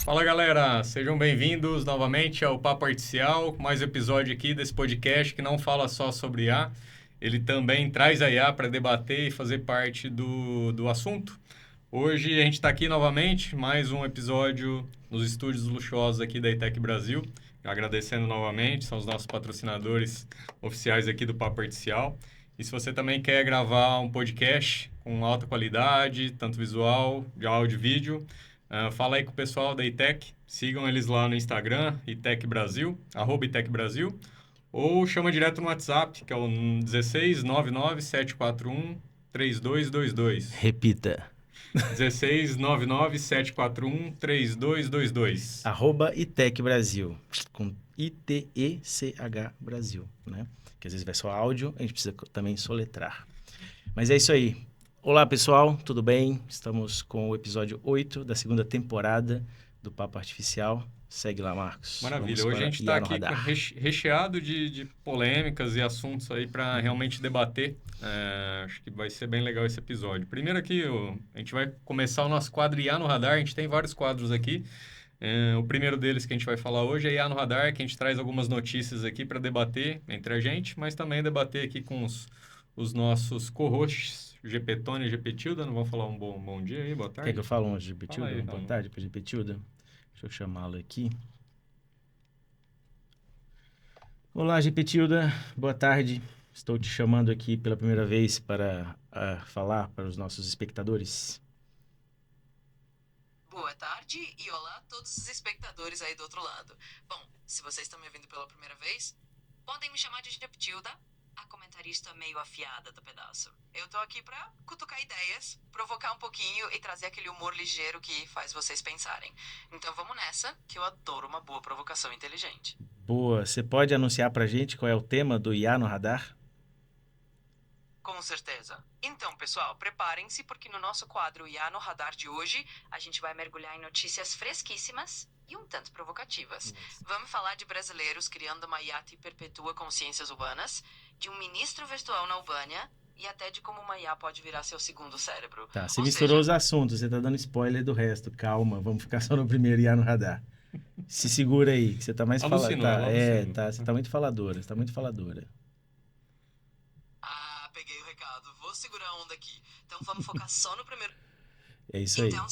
Fala galera, sejam bem-vindos novamente ao Papo Artificial, mais um episódio aqui desse podcast que não fala só sobre IA, ele também traz a IA para debater e fazer parte do assunto. Hoje a gente está aqui novamente, mais um episódio nos estúdios luxuosos aqui da ETEC Brasil, agradecendo novamente, são os nossos patrocinadores oficiais aqui do Papo Artificial. E se você também quer gravar um podcast com alta qualidade, tanto visual, de áudio e vídeo, fala aí com o pessoal da ETEC, sigam eles lá no Instagram, ETEC Brasil, @ETEC Brasil, ou chama direto no WhatsApp, que é o 16 99 741 3222. Repita. 16 99 741 3222. @ETEC Brasil, com ITECH Brasil, né? Que às vezes vai só áudio, a gente precisa também soletrar. Mas é isso aí. Olá, pessoal, tudo bem? Estamos com o episódio 8 da segunda temporada do Papo Artificial. Segue lá, Marcos. Maravilha. Hoje a gente está aqui recheado de polêmicas e assuntos aí para realmente debater. Acho que vai ser bem legal esse episódio. Primeiro aqui, a gente vai começar o nosso quadro IA no Radar. A gente tem vários quadros aqui. O primeiro deles que a gente vai falar hoje é IA no Radar, que a gente traz algumas notícias aqui para debater entre a gente, mas também debater aqui com os nossos co-hosts, GPTone e GPTilda. Não vão falar um bom dia aí, boa tarde? Quer que eu fale um GPTilda? Boa tarde para GPTilda. Deixa eu chamá-lo aqui. Olá, GPTilda. Boa tarde. Estou te chamando aqui pela primeira vez para falar para os nossos espectadores. Boa tarde e olá a todos os espectadores aí do outro lado. Bom, se vocês estão me ouvindo pela primeira vez, podem me chamar de GPTilda, a comentarista meio afiada do pedaço. Eu tô aqui pra cutucar ideias, provocar um pouquinho e trazer aquele humor ligeiro que faz vocês pensarem. Então vamos nessa, que eu adoro uma boa provocação inteligente. Boa. Você pode anunciar pra gente qual é o tema do IA no Radar? Com certeza. Então, pessoal, preparem-se porque no nosso quadro IA no Radar de hoje, a gente vai mergulhar em notícias fresquíssimas e um tanto provocativas. Vamos falar de brasileiros criando uma IA que perpetua consciências humanas, de um ministro virtual na Albânia e até de como uma IA pode virar seu segundo cérebro. Tá, você misturou os assuntos, você tá dando spoiler do resto. Calma, vamos ficar só no primeiro IA no Radar. Se segura aí, que você tá mais faladora. Você tá muito faladora, Peguei o recado. Vou segurar a onda aqui. Então vamos focar só no primeiro. É isso aí. Então,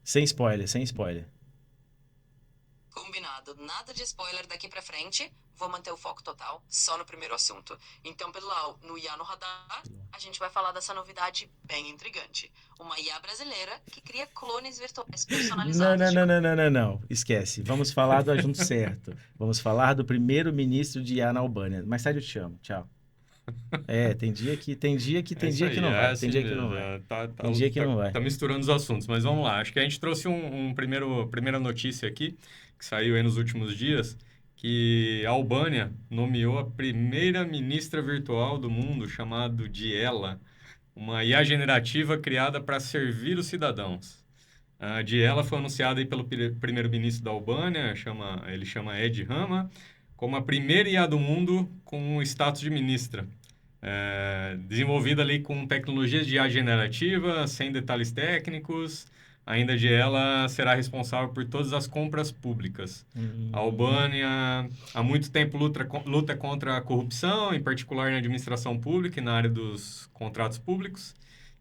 Sem spoiler. Combinado. Nada de spoiler daqui pra frente. Vou manter o foco total só no primeiro assunto. Então, pessoal, no IA no Radar, a gente vai falar dessa novidade bem intrigante. Uma IA brasileira que cria clones virtuais personalizados. Não. Esquece. Vamos falar do assunto certo. Vamos falar do primeiro-ministro de IA na Albânia. Mais tarde eu te chamo. Tchau. Tem dia que não vai. Tem dia que não vai. Tem dia que não vai. Tá misturando os assuntos, mas vamos lá. Acho que a gente trouxe primeira notícia aqui, que saiu aí nos últimos dias, que a Albânia nomeou a primeira ministra virtual do mundo, chamada Diela, uma IA generativa criada para servir os cidadãos. A Diela foi anunciada aí pelo primeiro-ministro da Albânia, ele chama Edi Rama, como a primeira IA do mundo com o status de ministra. Desenvolvida ali com tecnologias de IA generativa, sem detalhes técnicos. Ainda a Diela será responsável por todas as compras públicas. A Albânia há muito tempo luta contra a corrupção, em particular na administração pública e na área dos contratos públicos.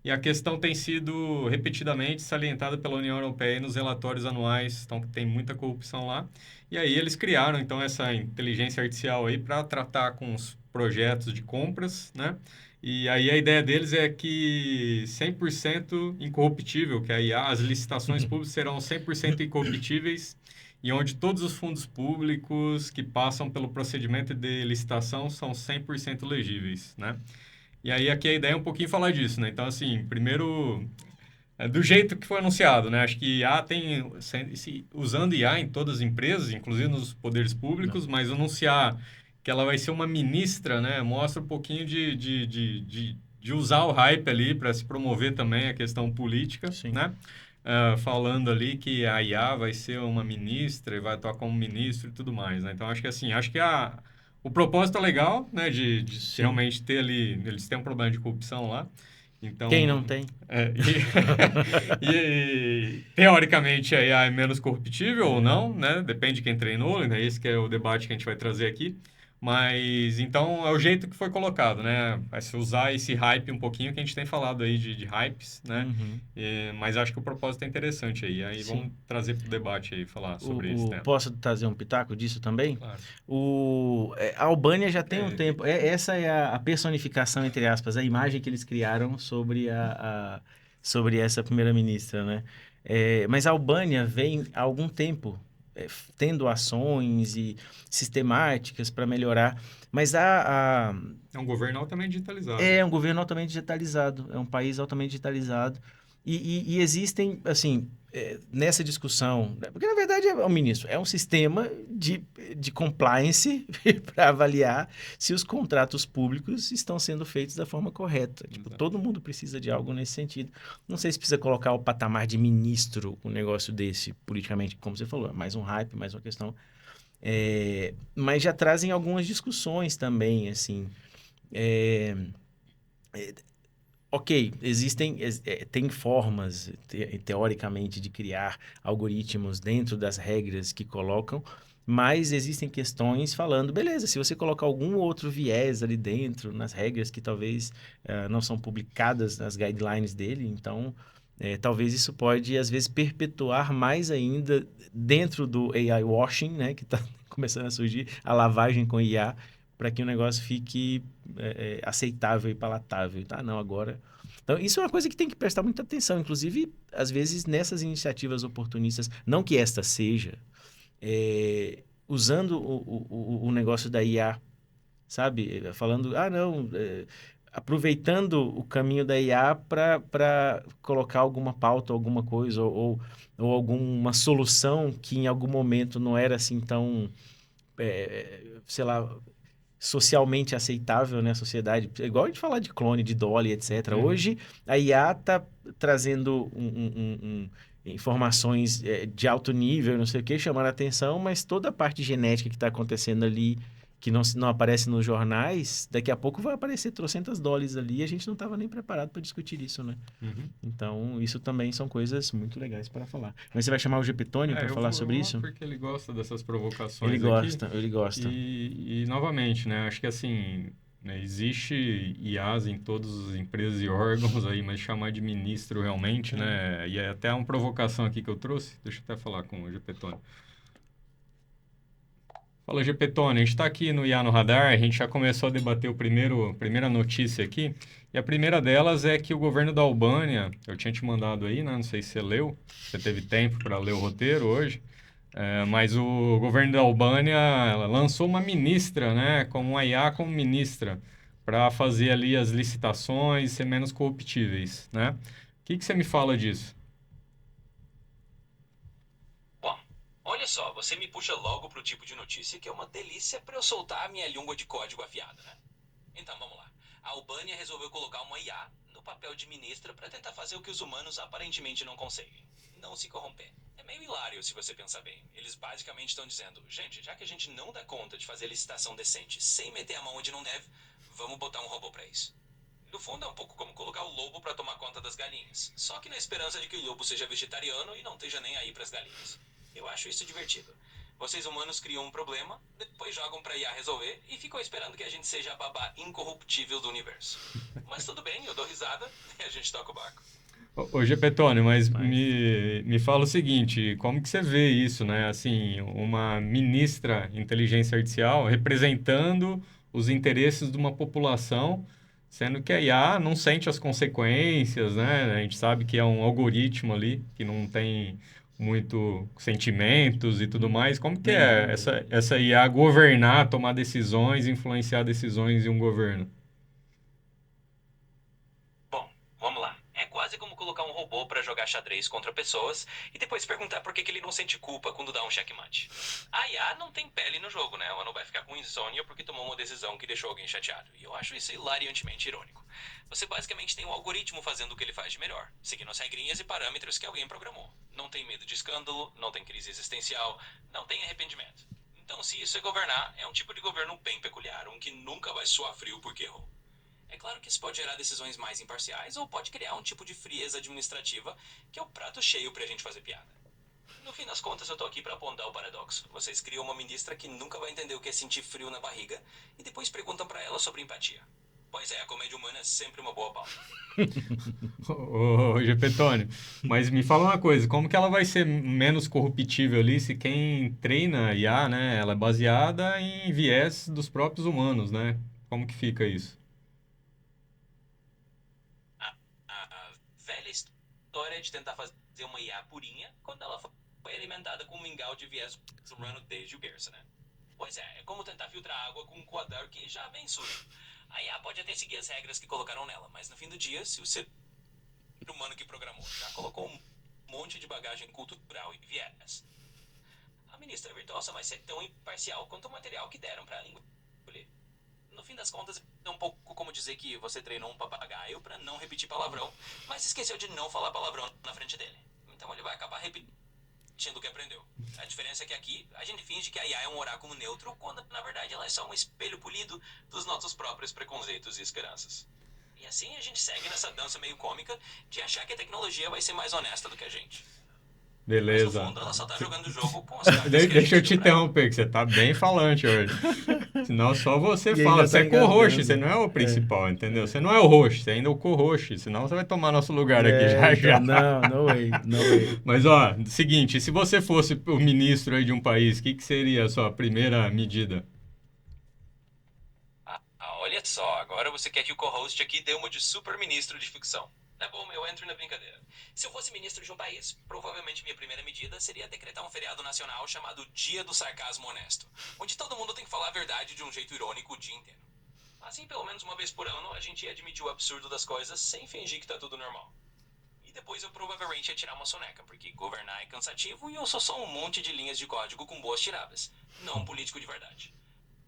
E a questão tem sido repetidamente salientada pela União Europeia nos relatórios anuais, então tem muita corrupção lá. E aí eles criaram, então, essa inteligência artificial aí para tratar com os projetos de compras, né? E aí a ideia deles é que 100% incorruptível, que a IA, as licitações públicas serão 100% incorruptíveis e onde todos os fundos públicos que passam pelo procedimento de licitação são 100% legíveis, né? E aí aqui a ideia é um pouquinho falar disso, né? Então, assim, primeiro, do jeito que foi anunciado, né? Acho que IA usando IA em todas as empresas, inclusive nos poderes públicos, mas anunciar que ela vai ser uma ministra, né? Mostra um pouquinho de usar o hype ali para se promover também a questão política, né? Falando ali que a IA vai ser uma ministra e vai atuar como ministro e tudo mais, né? Então, acho que o propósito é legal, né? De realmente ter ali... Eles têm um problema de corrupção lá. Então, Quem não tem? Teoricamente, a IA é menos corruptível ou não, né? Depende de quem treinou, né? Esse que é o debate que a gente vai trazer aqui. Mas, então, é o jeito que foi colocado, né? Vai se usar esse hype um pouquinho que a gente tem falado aí de hypes, né? Uhum. Mas acho que o propósito é interessante aí. Aí Sim. vamos trazer para o debate aí, falar sobre esse tema. Posso trazer um pitaco disso também? Claro. A Albânia já tem um tempo. Essa é a personificação, entre aspas, a imagem que eles criaram sobre essa primeira-ministra, né? Mas a Albânia vem há algum tempo tendo ações e sistemáticas para melhorar. Mas É um governo altamente digitalizado. é um governo altamente digitalizado, é um país altamente digitalizado. E existem, assim, nessa discussão, né, porque na verdade é um ministro, é um sistema de compliance para avaliar se os contratos públicos estão sendo feitos da forma correta. Tipo, todo mundo precisa de algo nesse sentido. Não sei se precisa colocar o patamar de ministro um negócio desse, politicamente, como você falou, é mais um hype, mais uma questão. Mas já trazem algumas discussões também, assim. Ok, tem formas, teoricamente, de criar algoritmos dentro das regras que colocam, mas existem questões falando, beleza, se você colocar algum outro viés ali dentro, nas regras que talvez não são publicadas nas guidelines dele, então talvez isso pode, às vezes, perpetuar mais ainda dentro do AI washing, né, que está começando a surgir, a lavagem com IA, para que o negócio fique aceitável e palatável. Tá, não, agora... Então, isso é uma coisa que tem que prestar muita atenção. Inclusive, às vezes, nessas iniciativas oportunistas, não que esta seja, usando o negócio da IA, sabe? Falando, não... aproveitando o caminho da IA para colocar alguma pauta, alguma coisa, ou alguma solução que em algum momento não era assim tão, sei lá, socialmente aceitável, né? A sociedade, igual a gente falar de clone, de Dolly, etc. Hoje, a IA está trazendo informações de alto nível, não sei o que, chamando a atenção, mas toda a parte genética que está acontecendo ali, que não aparece nos jornais, daqui a pouco vai aparecer trocentas Dollys ali e a gente não estava nem preparado para discutir isso, né? Então, isso também são coisas muito legais para falar. Mas você vai chamar o Gepetônio para falar sobre isso? Porque ele gosta dessas provocações ele gosta, aqui. Ele gosta. E novamente, né? Acho que assim, né, existe IAs em todas as empresas e órgãos aí, mas chamar de ministro realmente, né? E é até uma provocação aqui que eu trouxe. Deixa eu até falar com o Gepetônio. Fala, Gepetônio, a gente está aqui no IA no Radar, a gente já começou a debater primeira notícia aqui, e a primeira delas é que o governo da Albânia, eu tinha te mandado aí, né? Não sei se você leu, você teve tempo para ler o roteiro hoje, mas o governo da Albânia lançou uma ministra, né? Como uma IA como ministra, para fazer ali as licitações, ser menos corruptíveis, né? O que você me fala disso? Olha só, você me puxa logo pro tipo de notícia que é uma delícia para eu soltar a minha língua de código afiada, né? Então, vamos lá. A Albânia resolveu colocar uma IA no papel de ministra para tentar fazer o que os humanos aparentemente não conseguem. Não se corromper. É meio hilário se você pensar bem. Eles basicamente estão dizendo, gente, já que a gente não dá conta de fazer licitação decente sem meter a mão onde não deve, vamos botar um robô para isso. No fundo, é um pouco como colocar o lobo para tomar conta das galinhas. Só que na esperança de que o lobo seja vegetariano e não esteja nem aí para as galinhas. Eu acho isso divertido. Vocês humanos criam um problema, depois jogam pra IA resolver e ficam esperando que a gente seja a babá incorruptível do universo. Mas tudo bem, eu dou risada e a gente toca o barco. Ô Gepetônio, mas me fala o seguinte, como que você vê isso, né? Assim, uma ministra inteligência artificial representando os interesses de uma população, sendo que a IA não sente as consequências, né? A gente sabe que é um algoritmo ali, que não tem muito sentimentos e tudo mais. Como que é essa IA governar, tomar decisões, influenciar decisões em um governo? Bom, vamos lá. É quase como colocar um robô para jogar xadrez contra pessoas e depois perguntar por que ele não sente culpa quando dá um checkmate. A IA não tem pele no jogo, né? Ela não vai ficar com insônia porque tomou uma decisão que deixou alguém chateado. E eu acho isso hilariantemente irônico. Você basicamente tem um algoritmo fazendo o que ele faz de melhor, seguindo as regrinhas e parâmetros que alguém programou. Não tem medo de escândalo, não tem crise existencial, não tem arrependimento. Então, se isso é governar, é um tipo de governo bem peculiar, um que nunca vai suar frio porque errou. É claro que isso pode gerar decisões mais imparciais ou pode criar um tipo de frieza administrativa que é o prato cheio pra gente fazer piada. No fim das contas, eu tô aqui pra apontar o paradoxo. Vocês criam uma ministra que nunca vai entender o que é sentir frio na barriga e depois perguntam pra ela sobre empatia. Pois é, a comédia humana é sempre uma boa pauta. Ô, Gepetônio, mas me fala uma coisa, como que ela vai ser menos corruptível ali se quem treina a IA, né, ela é baseada em viés dos próprios humanos, né? Como que fica isso? A velha história de tentar fazer uma IA purinha quando ela foi alimentada com um mingau de viés humano desde o berço, né? Pois é como tentar filtrar água com um coador que já vem sujo. A IA pode até seguir as regras que colocaram nela, mas no fim do dia, se o ser humano que programou já colocou um monte de bagagem cultural e viés, a ministra virtual só vai ser tão imparcial quanto o material que deram pra língua. No fim das contas, é um pouco como dizer que você treinou um papagaio pra não repetir palavrão, mas esqueceu de não falar palavrão na frente dele. Então ele vai acabar repetindo o que aprendeu. A diferença é que aqui a gente finge que a IA é um oráculo neutro, quando na verdade ela é só um espelho polido dos nossos próprios preconceitos e esperanças. E assim a gente segue nessa dança meio cômica de achar que a tecnologia vai ser mais honesta do que a gente. Mas no Beleza. fundo ela só tá jogando o jogo com as cartas que a Deixa eu gente te deu pra ela. interromper, que você tá bem falante hoje. Senão só você E fala. ainda Você tá é co-host, engasgando. você não é o principal, entendeu? Você não é o host, você ainda é o co-host. Senão você vai tomar nosso lugar aqui já Então, já. não, no way, no way. Mas, ó, seguinte, se você fosse o ministro aí de um país, o que que seria a sua primeira medida? Olha só, agora você quer que o co-host aqui dê uma de super-ministro de ficção. Tá bom, eu entro na brincadeira. Se eu fosse ministro de um país, provavelmente minha primeira medida seria decretar um feriado nacional chamado Dia do Sarcasmo Honesto, onde todo mundo tem que falar a verdade de um jeito irônico o dia inteiro. Assim, pelo menos uma vez por ano, a gente ia admitir o absurdo das coisas sem fingir que tá tudo normal. E depois eu provavelmente ia tirar uma soneca, porque governar é cansativo e eu sou só um monte de linhas de código com boas tiradas, não um político de verdade.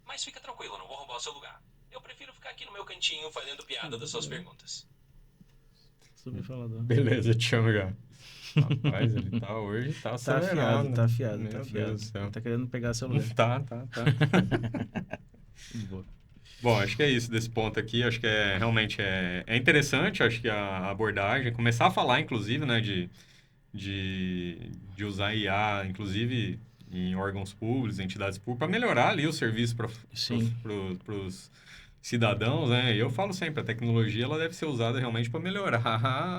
Mas fica tranquilo, eu não vou roubar o seu lugar. Eu prefiro ficar aqui no meu cantinho fazendo piada das suas perguntas. Super falador. Beleza, te chamo já. Rapaz, ele tá hoje, tá Tá acelerado. afiado, tá afiado, Meu tá Deus afiado. do céu. Tá querendo pegar seu lugar. Tá. Boa. Bom, acho que é isso desse ponto aqui. Acho que realmente é interessante, acho que a abordagem, começar a falar, inclusive, né, de usar IA, inclusive em órgãos públicos, entidades públicas, para melhorar ali o serviço para Sim. os cidadãos, né? E eu falo sempre, a tecnologia ela deve ser usada realmente para melhorar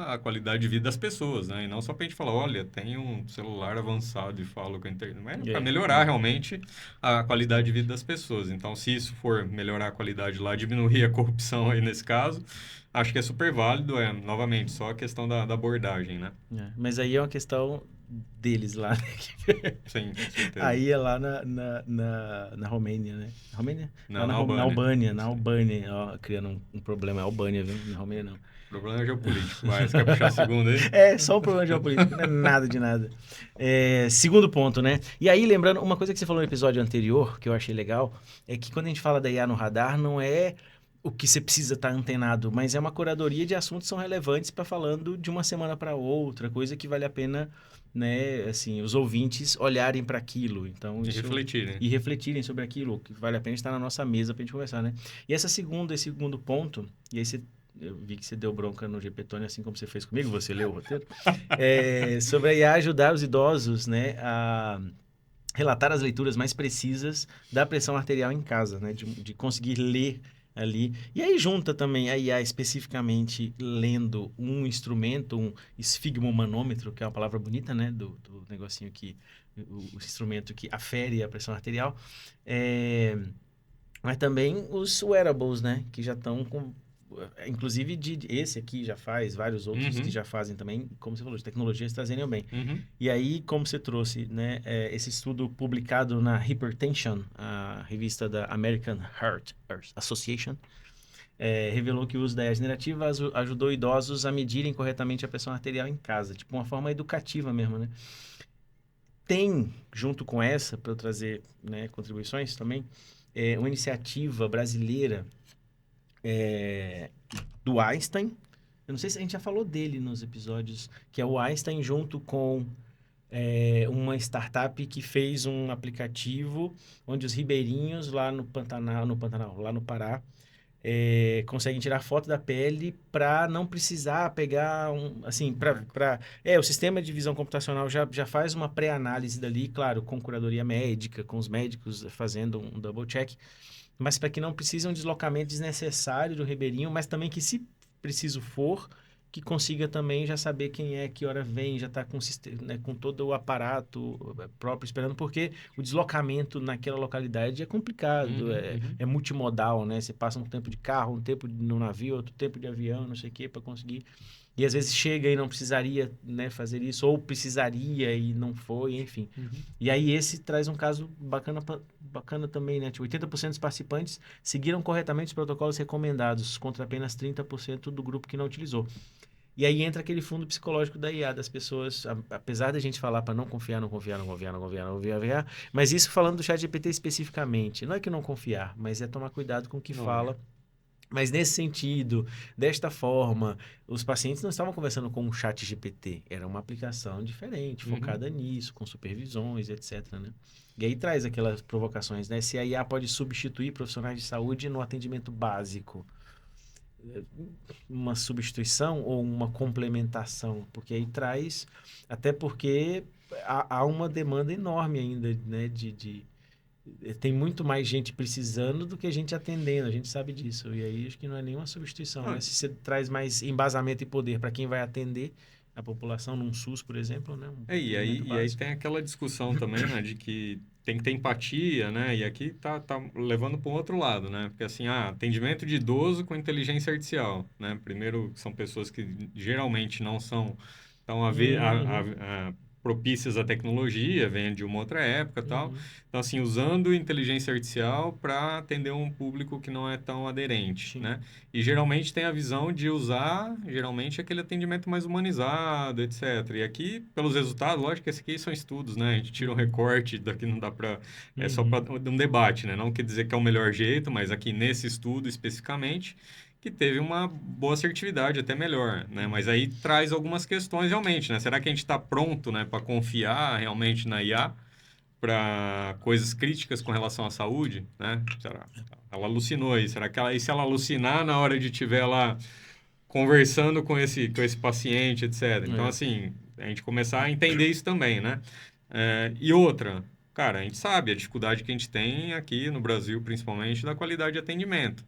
a qualidade de vida das pessoas, né? E não só para a gente falar, olha, tem um celular avançado e falo com a internet. Mas para melhorar realmente a qualidade de vida das pessoas. Então, se isso for melhorar a qualidade lá, diminuir a corrupção aí nesse caso, acho que é super válido, novamente, só a questão da abordagem, né? Mas aí é uma questão deles lá, né? Sim, com certeza. Aí é lá na Romênia, né? Romênia? Não, Lá na Albânia. Na Sim. Albânia, ó, criando um problema. É Albânia, viu? Na Romênia não. O problema é geopolítico. Vai, você quer puxar a segunda aí? É, só um problema geopolítico, não é nada de nada. Segundo ponto, né? E aí, lembrando, uma coisa que você falou no episódio anterior, que eu achei legal, é que quando a gente fala da IA no radar, não é o que você precisa estar antenado, mas é uma curadoria de assuntos que são relevantes para falando de uma semana para outra, coisa que vale a pena, né, assim, os ouvintes olharem para aquilo. Então, E refletirem. E refletirem sobre aquilo, que vale a pena estar na nossa mesa para a gente conversar, né? E esse segundo ponto, e aí eu vi que você deu bronca no Gepetônio, assim como você fez comigo, você leu o roteiro, sobre a IA ajudar os idosos, né, a relatar as leituras mais precisas da pressão arterial em casa, né, de conseguir ler ali. E aí junta também a IA especificamente lendo um instrumento, um esfigmomanômetro, que é uma palavra bonita, né, do negocinho que, o instrumento que afere a pressão arterial, mas também os wearables, né, que já estão com... Inclusive, esse aqui já faz, vários outros que já fazem também, como você falou, de tecnologias trazendo bem. E aí, como você trouxe, né, esse estudo publicado na Hypertension, a revista da American Heart Association, revelou que o uso da IA generativa ajudou idosos a medirem corretamente a pressão arterial em casa, tipo uma forma educativa mesmo, né? Tem, junto com essa, para eu trazer, né, contribuições também, uma iniciativa brasileira do Einstein. Eu não sei se a gente já falou dele nos episódios, que é o Einstein junto com uma startup que fez um aplicativo onde os ribeirinhos lá no Pantanal, lá no Pará, conseguem tirar foto da pele para não precisar pegar o sistema de visão computacional já faz uma pré-análise dali, claro, com curadoria médica, com os médicos fazendo um double check, mas para que não precise um deslocamento desnecessário do ribeirinho, mas também que, se preciso for, que consiga também já saber quem é, que hora vem, já está com todo o aparato próprio esperando, porque o deslocamento naquela localidade é complicado, é multimodal, né? Você passa um tempo de carro, um tempo no navio, outro tempo de avião, não sei o quê, para conseguir. E às vezes chega e não precisaria, né, fazer isso, ou precisaria e não foi, enfim. E aí esse traz um caso bacana também, né? Tipo, 80% dos participantes seguiram corretamente os protocolos recomendados, contra apenas 30% do grupo que não utilizou. E aí entra aquele fundo psicológico da IA, das pessoas, apesar da gente falar para não confiar, mas isso falando do ChatGPT especificamente, não é que não confiar, mas é tomar cuidado com o que fala. Mas nesse sentido, desta forma, os pacientes não estavam conversando com o ChatGPT, era uma aplicação diferente, focada nisso, com supervisões, etc, né? E aí traz aquelas provocações, né? Se a IA pode substituir profissionais de saúde no atendimento básico, uma substituição ou uma complementação, porque aí traz, até porque há uma demanda enorme ainda, né, tem muito mais gente precisando do que gente atendendo, a gente sabe disso, e aí acho que não é nenhuma substituição, né? Se você traz mais embasamento e poder para quem vai atender a população num SUS, por exemplo, né? E aí tem aquela discussão também, né, de que tem que ter empatia, né? E aqui tá levando para um outro lado, né? Porque assim, atendimento de idoso com inteligência artificial, né? Primeiro, são pessoas que geralmente não são tão propícias à tecnologia, vêm de uma outra época e tal. Então, assim, usando inteligência artificial para atender um público que não é tão aderente, né? E geralmente tem a visão de usar, geralmente, aquele atendimento mais humanizado, etc. E aqui, pelos resultados, lógico que esses aqui são estudos, né? A gente tira um recorte, daqui não dá para... É só para um debate, né? Não quer dizer que é o melhor jeito, mas aqui nesse estudo especificamente, que teve uma boa assertividade, até melhor, né? Mas aí traz algumas questões realmente, né? Será que a gente está pronto, né, para confiar realmente na IA para coisas críticas com relação à saúde, né? Será? Ela alucinou aí. Será que e se ela alucinar na hora de estiver lá conversando com esse paciente, etc. Então, assim, a gente começar a entender isso também, né? E outra, cara, a gente sabe a dificuldade que a gente tem aqui no Brasil, principalmente, da qualidade de atendimento.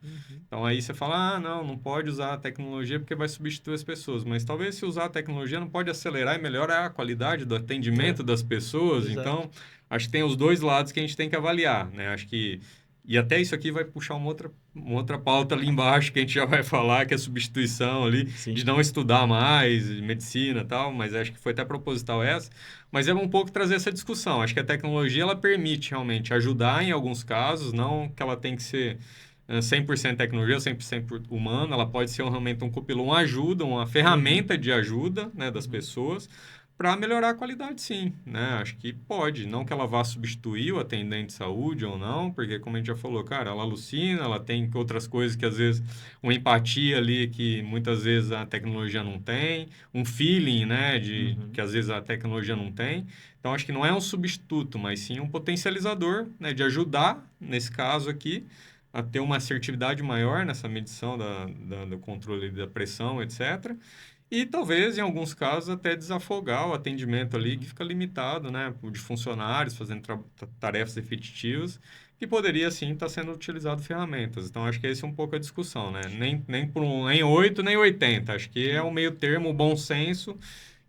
Então, aí você fala, não pode usar a tecnologia porque vai substituir as pessoas. Mas talvez se usar a tecnologia não pode acelerar e melhorar a qualidade do atendimento das pessoas. Exato. Então, acho que tem os dois lados que a gente tem que avaliar, né? Acho que... E até isso aqui vai puxar uma outra pauta ali embaixo que a gente já vai falar, que é a substituição ali, de não estudar mais medicina e tal, mas acho que foi até proposital essa. Mas é um pouco trazer essa discussão. Acho que a tecnologia, ela permite realmente ajudar em alguns casos, não que ela tem que ser 100% tecnologia, 100% humana, ela pode ser realmente um copilão, uma ajuda, uma ferramenta de ajuda, né, das pessoas, para melhorar a qualidade, sim, né? Acho que pode, não que ela vá substituir o atendente de saúde ou não, porque como a gente já falou, cara, ela alucina, ela tem outras coisas que às vezes, uma empatia ali que muitas vezes a tecnologia não tem, um feeling, né, que às vezes a tecnologia não tem. Então, acho que não é um substituto, mas sim um potencializador, né, de ajudar, nesse caso aqui, a ter uma assertividade maior nessa medição do controle da pressão, etc., e talvez, em alguns casos, até desafogar o atendimento ali, que fica limitado, né? De funcionários fazendo tarefas repetitivas, que poderia, sim, estar sendo utilizado ferramentas. Então, acho que esse é um pouco a discussão, né? Nem 8, nem 80. Acho que é o meio termo, o bom senso,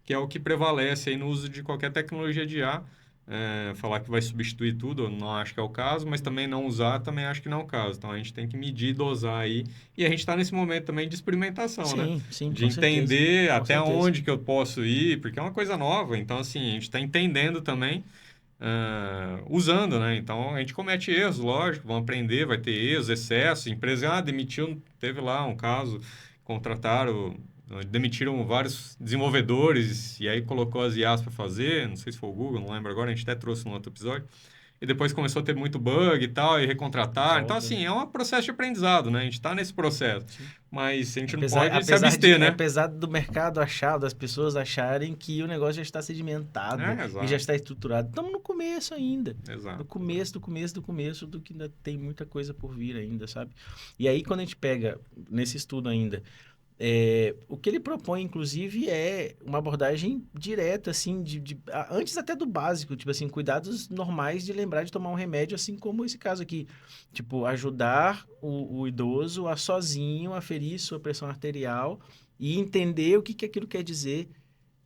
que é o que prevalece aí no uso de qualquer tecnologia de IA. Falar que vai substituir tudo, eu não acho que é o caso, mas também não usar, também acho que não é o caso. Então, a gente tem que medir e dosar aí. E a gente está nesse momento também de experimentação, né? Sim, de entender até onde que eu posso ir, porque é uma coisa nova. Então, assim, a gente está entendendo também, usando, né? Então, a gente comete erros, lógico, vamos aprender, vai ter erros, excessos. A empresa, demitiu, teve lá um caso, demitiram vários desenvolvedores e aí colocou as IAs para fazer, não sei se foi o Google, não lembro agora, a gente até trouxe num outro episódio, e depois começou a ter muito bug e tal, e recontratar. Então, Volta. assim, é um processo de aprendizado, né? A gente está nesse processo. Sim. Mas a gente não Apesar, pode se apesar abster, de- né? apesar do mercado achar, das pessoas acharem que o negócio já está sedimentado Exato. e já está estruturado. Estamos no começo ainda. Exato. No começo do que ainda tem muita coisa por vir ainda, sabe? E aí, quando a gente pega, nesse estudo ainda, o que ele propõe, inclusive, é uma abordagem direta, assim, antes até do básico, tipo assim, cuidados normais de lembrar de tomar um remédio, assim como esse caso aqui. Tipo, ajudar o idoso a sozinho aferir sua pressão arterial e entender o que, que aquilo quer dizer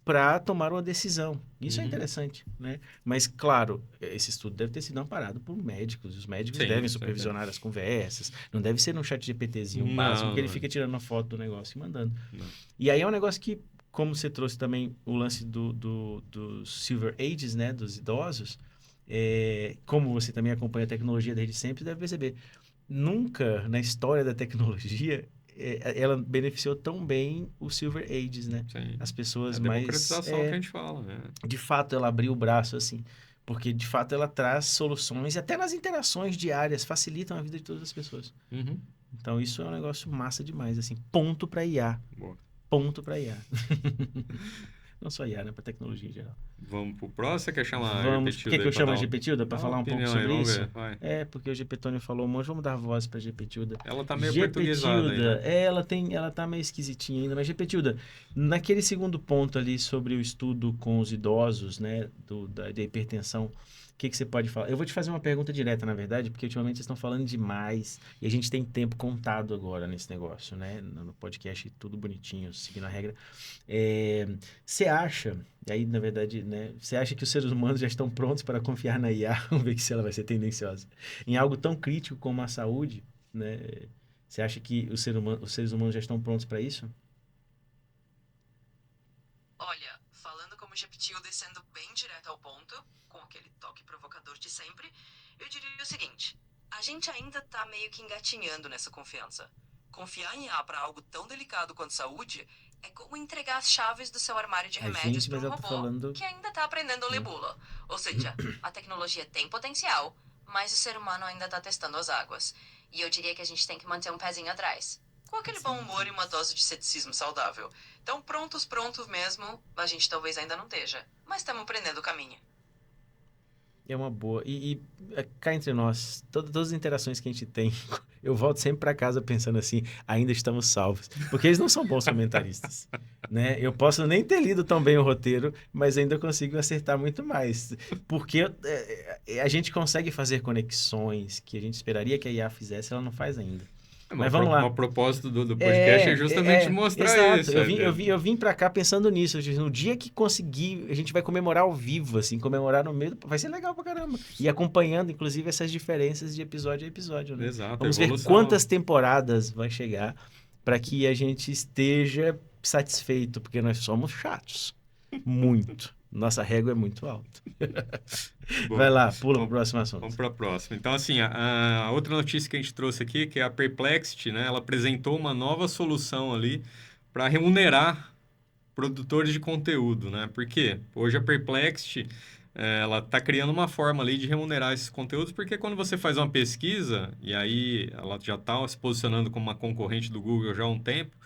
para tomar uma decisão. Isso é Uhum. interessante, né? Mas, claro, esse estudo deve ter sido amparado por médicos. Os médicos Sim, devem certeza. supervisionar as conversas. Não deve ser num chat GPTzinho Não, básico, que ele não. fica tirando uma foto do negócio e mandando. Não. E aí é um negócio que, como você trouxe também o lance dos Silver Ages, né? Dos idosos, como você também acompanha a tecnologia desde sempre, você deve perceber. Nunca na história da tecnologia ela beneficiou tão bem os Silver Ages, né? Sim. As É pessoas a mais... democratização que a gente fala, né? De fato, ela abriu o braço, assim. Porque, de fato, ela traz soluções e até nas interações diárias, facilitam a vida de todas as pessoas. Uhum. Então, isso é um negócio massa demais, assim. Ponto para IA. Boa. Ponto para IA. Não só IA, né? Para tecnologia em geral. Vamos pro próximo? Você quer chamar Vamos. Por que eu chamo a GPTilda? Para Dá falar uma um pouco opinião aí, sobre vamos isso? ver, vai. Porque o GPTônio falou um monte. Vamos dar voz para GPTilda. Ela tá meio portuguesada aí, né? Ela tá meio esquisitinha ainda, mas GPTilda, naquele segundo ponto ali sobre o estudo com os idosos, né, da hipertensão, o que você pode falar? Eu vou te fazer uma pergunta direta, na verdade, porque ultimamente vocês estão falando demais e a gente tem tempo contado agora nesse negócio, né, no podcast, tudo bonitinho, seguindo a regra. Você acha, e aí, na verdade, né, você acha que os seres humanos já estão prontos para confiar na IA, vamos ver se ela vai ser tendenciosa, em algo tão crítico como a saúde, né? Você acha que os seres humanos já estão prontos para isso? Olha, falando como Jepitilda e sendo bem direto ao ponto, com aquele toque provocador de sempre, eu diria o seguinte: a gente ainda tá meio que engatinhando nessa confiança. Confiar em IA para algo tão delicado quanto saúde é como entregar as chaves do seu armário de A remédios gente, para mas um ela tá robô falando... que ainda tá aprendendo a ler bula. Ou seja, a tecnologia tem potencial, mas o ser humano ainda tá testando as águas. E eu diria que a gente tem que manter um pezinho atrás, com aquele bom humor e uma dose de ceticismo saudável. Então, prontos mesmo, a gente talvez ainda não esteja. Mas estamos aprendendo o caminho. É uma boa. Cá entre nós, todas as interações que a gente tem, eu volto sempre para casa pensando assim, ainda estamos salvos. Porque eles não são bons comentaristas, né? Eu posso nem ter lido tão bem o roteiro, mas ainda consigo acertar muito mais. Porque a gente consegue fazer conexões que a gente esperaria que a IA fizesse, ela não faz ainda. Mas vamos lá. O propósito do podcast é justamente mostrar exato. isso. Eu vim pra cá pensando nisso. No dia que conseguir, a gente vai comemorar ao vivo, assim, comemorar no meio. Vai ser legal pra caramba. E acompanhando, inclusive, essas diferenças de episódio a episódio, né? Exato, Vamos ver quantas temporadas vai chegar para que a gente esteja satisfeito, porque nós somos chatos. Muito. Nossa régua é muito alta. Bom, vai lá, pula pro próximo assunto. Vamos para a próxima. Então, assim, a outra notícia que a gente trouxe aqui, que é a Perplexity, né? Ela apresentou uma nova solução ali para remunerar produtores de conteúdo, né? Por quê? Hoje a Perplexity, ela está criando uma forma ali de remunerar esses conteúdos, porque quando você faz uma pesquisa, e aí ela já está se posicionando como uma concorrente do Google já há um tempo,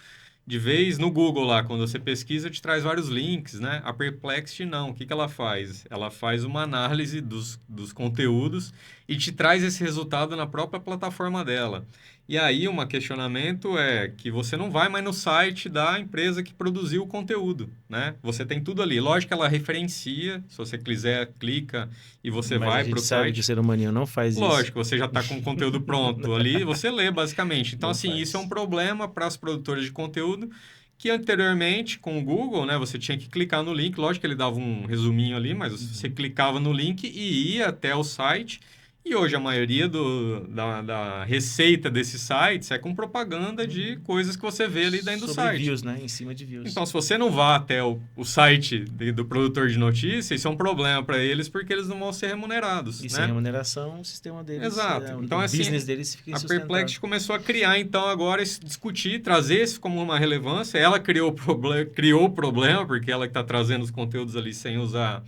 de vez no Google lá, quando você pesquisa, te traz vários links, né? A Perplexity não. O que ela faz? Ela faz uma análise dos conteúdos e te traz esse resultado na própria plataforma dela. E aí, um questionamento é que você não vai mais no site da empresa que produziu o conteúdo, né? Você tem tudo ali. Lógico que ela referencia, se você quiser, clica e você vai para o site. Sabe que o ser humano não faz isso. Lógico, você já está com o conteúdo pronto ali, você lê basicamente. Então, Não assim, faz. isso é um problema para os produtores de conteúdo, que anteriormente, com o Google, né, você tinha que clicar no link. Lógico que ele dava um resuminho ali, mas você clicava no link e ia até o site. E hoje a maioria da receita desses sites é com propaganda de coisas que você vê ali dentro do Sobre site. views, né? Em cima de views. Então, se você não vá até o site do produtor de notícias, isso é um problema para eles, porque eles não vão ser remunerados. E sem remuneração, o sistema deles... Exato. Então, o assim, business deles fica a insustentável. Perplexity começou a criar, então, agora, discutir, trazer isso como uma relevância. Ela criou o problema, porque ela que está trazendo os conteúdos ali sem usar,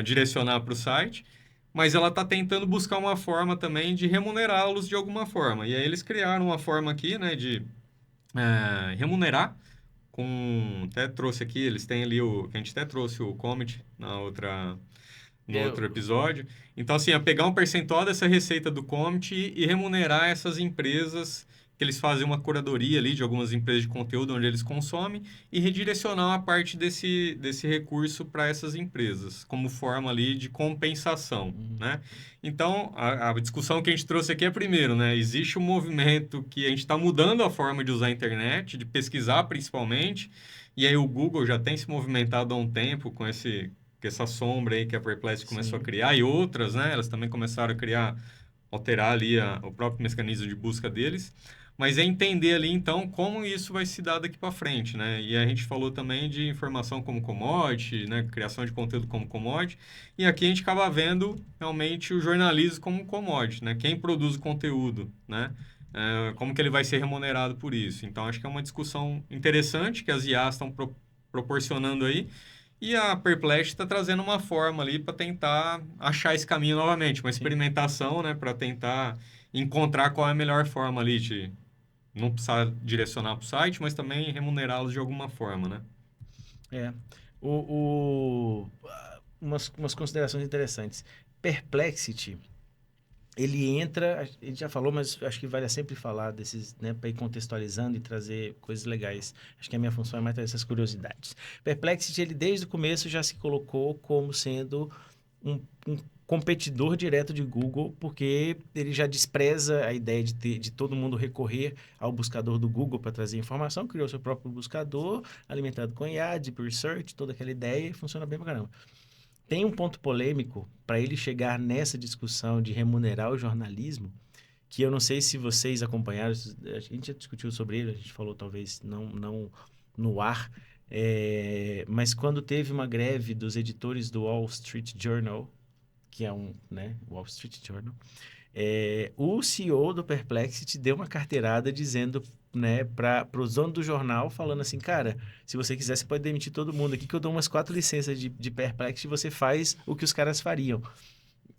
direcionar para o site. mas ela está tentando buscar uma forma também de remunerá-los de alguma forma. E aí eles criaram uma forma aqui, né, de remunerar até trouxe aqui, eles têm ali que a gente até trouxe o Comet no outro episódio. Então, assim, é pegar um percentual dessa receita do Comet e remunerar essas empresas, que eles fazem uma curadoria ali de algumas empresas de conteúdo onde eles consomem e redirecionar uma parte desse recurso para essas empresas, como forma ali de compensação, né? Então, a discussão que a gente trouxe aqui é primeiro, né? Existe um movimento que a gente está mudando a forma de usar a internet, de pesquisar principalmente, e aí o Google já tem se movimentado há um tempo com essa sombra aí que a Perplexity começou a criar, e outras, né? Elas também começaram a alterar ali o próprio mecanismo de busca deles. Mas é entender ali, então, como isso vai se dar daqui para frente, né? E a gente falou também de informação como commodity, né? Criação de conteúdo como commodity. E aqui a gente acaba vendo realmente o jornalismo como commodity, né? Quem produz o conteúdo, né? Como que ele vai ser remunerado por isso. Então, acho que é uma discussão interessante que as IAs estão proporcionando aí. E a Perplexity está trazendo uma forma ali para tentar achar esse caminho novamente, uma experimentação, né? Para tentar encontrar qual é a melhor forma ali de não precisar direcionar para o site, mas também remunerá-los de alguma forma, né? Umas considerações interessantes. Perplexity, ele entra, a gente já falou, mas acho que vale sempre falar desses, né, para ir contextualizando e trazer coisas legais. Acho que a minha função é mais trazer essas curiosidades. Perplexity, ele desde o começo já se colocou como sendo um competidor direto de Google, porque ele já despreza a ideia de todo mundo recorrer ao buscador do Google para trazer informação, criou seu próprio buscador, alimentado com IA, Deep Research, toda aquela ideia, e funciona bem pra caramba. Tem um ponto polêmico para ele chegar nessa discussão de remunerar o jornalismo, que eu não sei se vocês acompanharam, a gente já discutiu sobre ele, a gente falou talvez não no ar, mas quando teve uma greve dos editores do Wall Street Journal, que é Wall Street Journal, o CEO do Perplexity deu uma carteirada dizendo, né, para os donos do jornal, falando assim, cara, se você quiser, você pode demitir todo mundo aqui, que eu dou umas 4 licenças de Perplexity e você faz o que os caras fariam.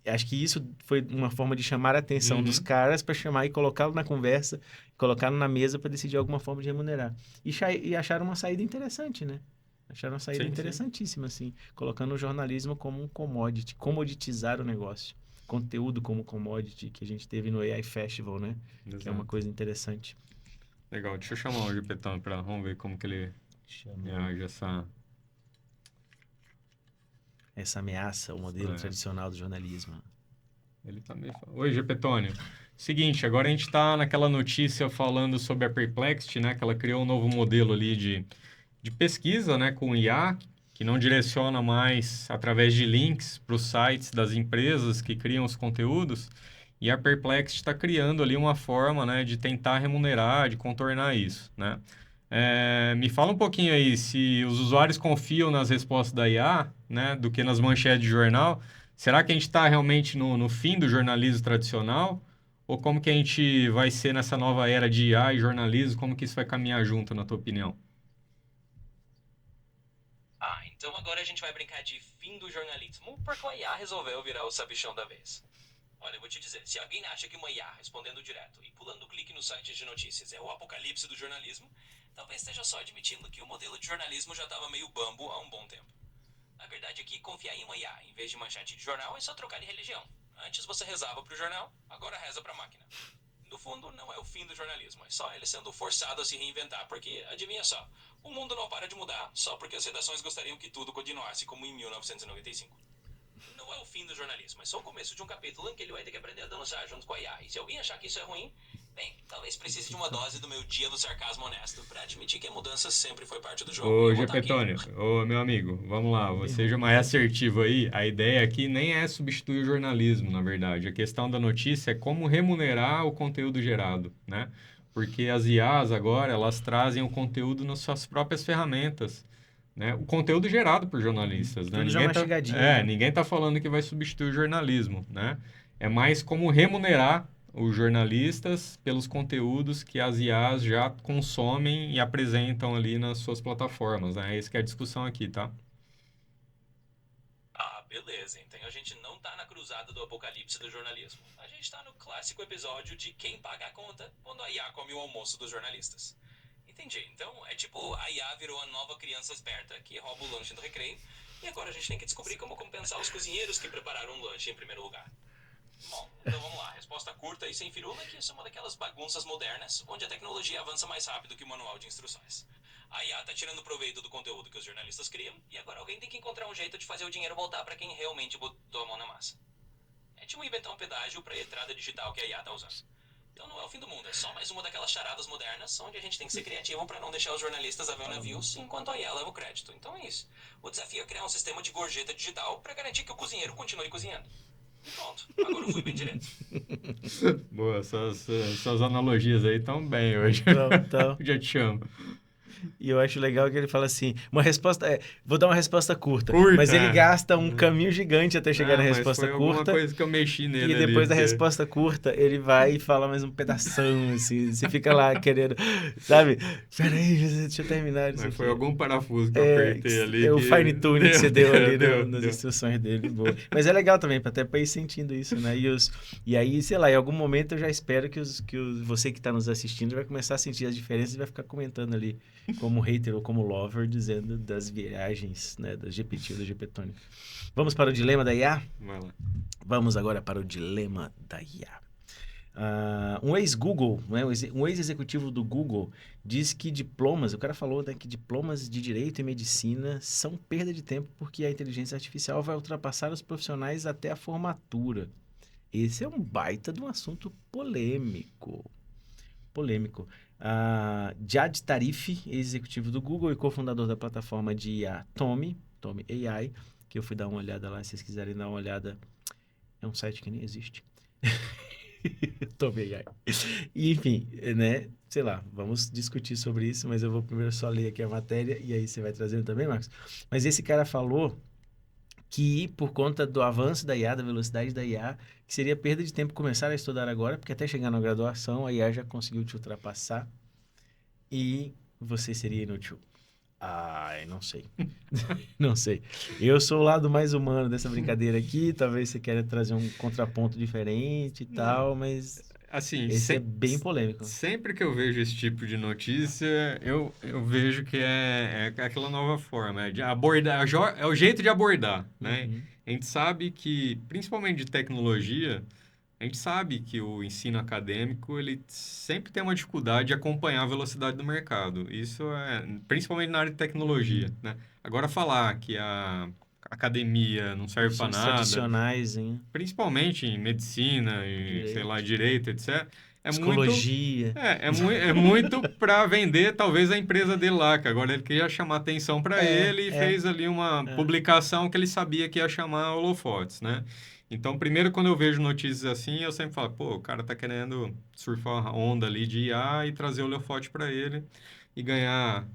Acho que isso foi uma forma de chamar a atenção dos caras para chamar e colocá-lo na conversa, colocá-lo na mesa para decidir alguma forma de remunerar. E acharam uma saída interessante, né? Acharam uma saída interessantíssima, assim, colocando o jornalismo como um commodity, comoditizar o negócio. Conteúdo como commodity, que a gente teve no AI Festival, né? Exato. Que é uma coisa interessante. Legal, deixa eu chamar o Gepetão vamos ver como que ele reage a essa ameaça ao modelo tradicional do jornalismo. Ele tá meio... Oi, Gepetônio. Seguinte, agora a gente está naquela notícia falando sobre a Perplexity, né? Que ela criou um novo modelo ali de pesquisa, né? Com IA, que não direciona mais através de links para os sites das empresas que criam os conteúdos. E a Perplexity está criando ali uma forma, né? De tentar remunerar, de contornar isso, né? Me fala um pouquinho aí se os usuários confiam nas respostas da IA, né, do que nas manchetes de jornal. Será que a gente está realmente no fim do jornalismo tradicional? Ou como que a gente vai ser nessa nova era de IA e jornalismo? Como que isso vai caminhar junto, na tua opinião? Então agora a gente vai brincar de fim do jornalismo, porque a IA resolveu virar o sabichão da vez. Olha, eu vou te dizer, se alguém acha que uma IA respondendo direto e pulando clique no site de notícias é o apocalipse do jornalismo, talvez esteja só admitindo que o modelo de jornalismo já estava meio bambo há um bom tempo. A verdade é que confiar em uma IA em vez de manchete de jornal é só trocar de religião. Antes você rezava pro jornal, agora reza pra máquina. No fundo, não é o fim do jornalismo, é só ele sendo forçado a se reinventar, porque, adivinha só, o mundo não para de mudar só porque as redações gostariam que tudo continuasse como em 1995. Não é o fim do jornalismo, é só o começo de um capítulo em que ele vai ter que aprender a dançar junto com a IA. E se alguém achar que isso é ruim, bem, talvez precise de uma dose do meu dia do sarcasmo honesto para admitir que a mudança sempre foi parte do jogo. Ô, Gepetônio, meu amigo, vamos lá, seja mais assertivo aí. A ideia aqui nem é substituir o jornalismo, na verdade. A questão da notícia é como remunerar o conteúdo gerado, né? Porque as IAs agora, elas trazem o conteúdo nas suas próprias ferramentas, né? O conteúdo gerado por jornalistas, né? Tudo já mastigadinho, né? Ninguém está falando que vai substituir o jornalismo, né? É mais como remunerar os jornalistas pelos conteúdos que as IAs já consomem e apresentam ali nas suas plataformas, né? Essa que é a discussão aqui, tá? beleza. Então a gente não tá na cruzada do apocalipse do jornalismo. A gente tá no clássico episódio de quem paga a conta quando a IA come o almoço dos jornalistas. Entendi. Então é tipo, a IA virou a nova criança esperta que rouba o lanche do recreio. E agora a gente tem que descobrir como compensar os cozinheiros que prepararam o lanche em primeiro lugar. Bom, então vamos lá. Resposta curta e sem firula, que isso é uma daquelas bagunças modernas onde a tecnologia avança mais rápido que o manual de instruções. A IA tá tirando proveito do conteúdo que os jornalistas criam e agora alguém tem que encontrar um jeito de fazer o dinheiro voltar para quem realmente botou a mão na massa. É tipo inventar um pedágio para a entrada digital que a IA tá usando. Então não é o fim do mundo, é só mais uma daquelas charadas modernas onde a gente tem que ser criativo para não deixar os jornalistas a ver navios enquanto a IA leva o crédito. Então é isso. O desafio é criar um sistema de gorjeta digital para garantir que o cozinheiro continue cozinhando. E pronto, agora eu fui bem direto. Boa, essas analogias aí estão bem hoje. Então. Já te chamo. E eu acho legal que ele fala assim, vou dar uma resposta curta, Curta, mas ele é. gasta um caminho gigante até chegar na mas resposta foi curta. alguma coisa que eu mexi nele E depois da ali, resposta curta, ele vai e fala mais um pedação, assim. Você fica lá querendo, sabe? Peraí, deixa eu terminar isso Mas aqui. foi algum parafuso que eu apertei ali. É o fine tune que você deu ali deu. nas instruções dele. Boa. Mas é legal também, até pra ir sentindo isso, né? E aí, sei lá, em algum momento eu já espero que você que tá nos assistindo vai começar a sentir as diferenças e vai ficar comentando ali como hater ou como lover, dizendo das viagens, né? Da GPT ou da GPTone. Vamos para o dilema da IA? Vai lá. Vamos agora para o dilema da IA. Um ex-Google, né, um ex-executivo do Google, diz que o cara falou, né, que diplomas de direito e medicina são perda de tempo porque a inteligência artificial vai ultrapassar os profissionais até a formatura. Esse é um baita de um assunto polêmico. Jad Tarif, ex-executivo do Google e cofundador da plataforma de IA Tommy AI, que eu fui dar uma olhada lá, se vocês quiserem dar uma olhada, é um site que nem existe. Tommy AI. E, enfim, né, sei lá, vamos discutir sobre isso, mas eu vou primeiro só ler aqui a matéria e aí você vai trazendo também, Marcos. Mas esse cara falou que por conta do avanço da IA, da velocidade da IA, que seria perda de tempo começar a estudar agora, porque até chegar na graduação a IA já conseguiu te ultrapassar e você seria inútil. Ai, não sei. Não sei. Eu sou o lado mais humano dessa brincadeira aqui, talvez você queira trazer um contraponto diferente e tal, mas Assim, esse é bem polêmico. Sempre que eu vejo esse tipo de notícia, eu vejo que é aquela nova forma, de abordar, é o jeito de abordar, né? Uhum. A gente sabe que, principalmente de tecnologia, a gente sabe que o ensino acadêmico, ele sempre tem uma dificuldade de acompanhar a velocidade do mercado. Isso é, principalmente na área de tecnologia, né? Agora, falar que a academia não serve para nada, tradicionais, hein? principalmente em medicina e, sei lá, direito, etc. Psicologia. É muito para vender, talvez, a empresa dele lá, que agora ele queria chamar atenção para ele e fez ali uma publicação que ele sabia que ia chamar holofotes, né? Então, primeiro, quando eu vejo notícias assim, eu sempre falo, pô, o cara tá querendo surfar a onda ali de IA e trazer o holofote para ele e ganhar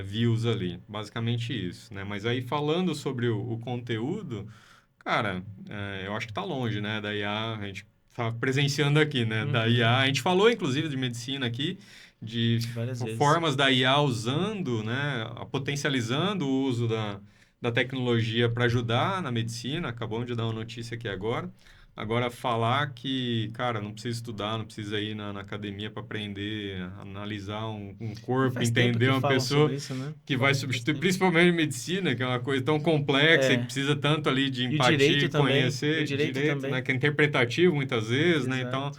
views ali. Basicamente isso, né? Mas aí, falando sobre o conteúdo, cara, eu acho que tá longe, né? Da IA, a gente tá presenciando aqui, né? Da IA. A gente falou, inclusive, de medicina aqui, de formas da IA usando, né? Potencializando o uso da tecnologia para ajudar na medicina. Acabamos de dar uma notícia aqui agora. Agora, falar que, cara, não precisa estudar, não precisa ir na academia para aprender, analisar um corpo, entender uma pessoa isso, né? que vai substituir, principalmente medicina, que é uma coisa tão complexa e precisa tanto ali de empatia e conhecer. Direito, né? Que é interpretativo muitas vezes, né? Então,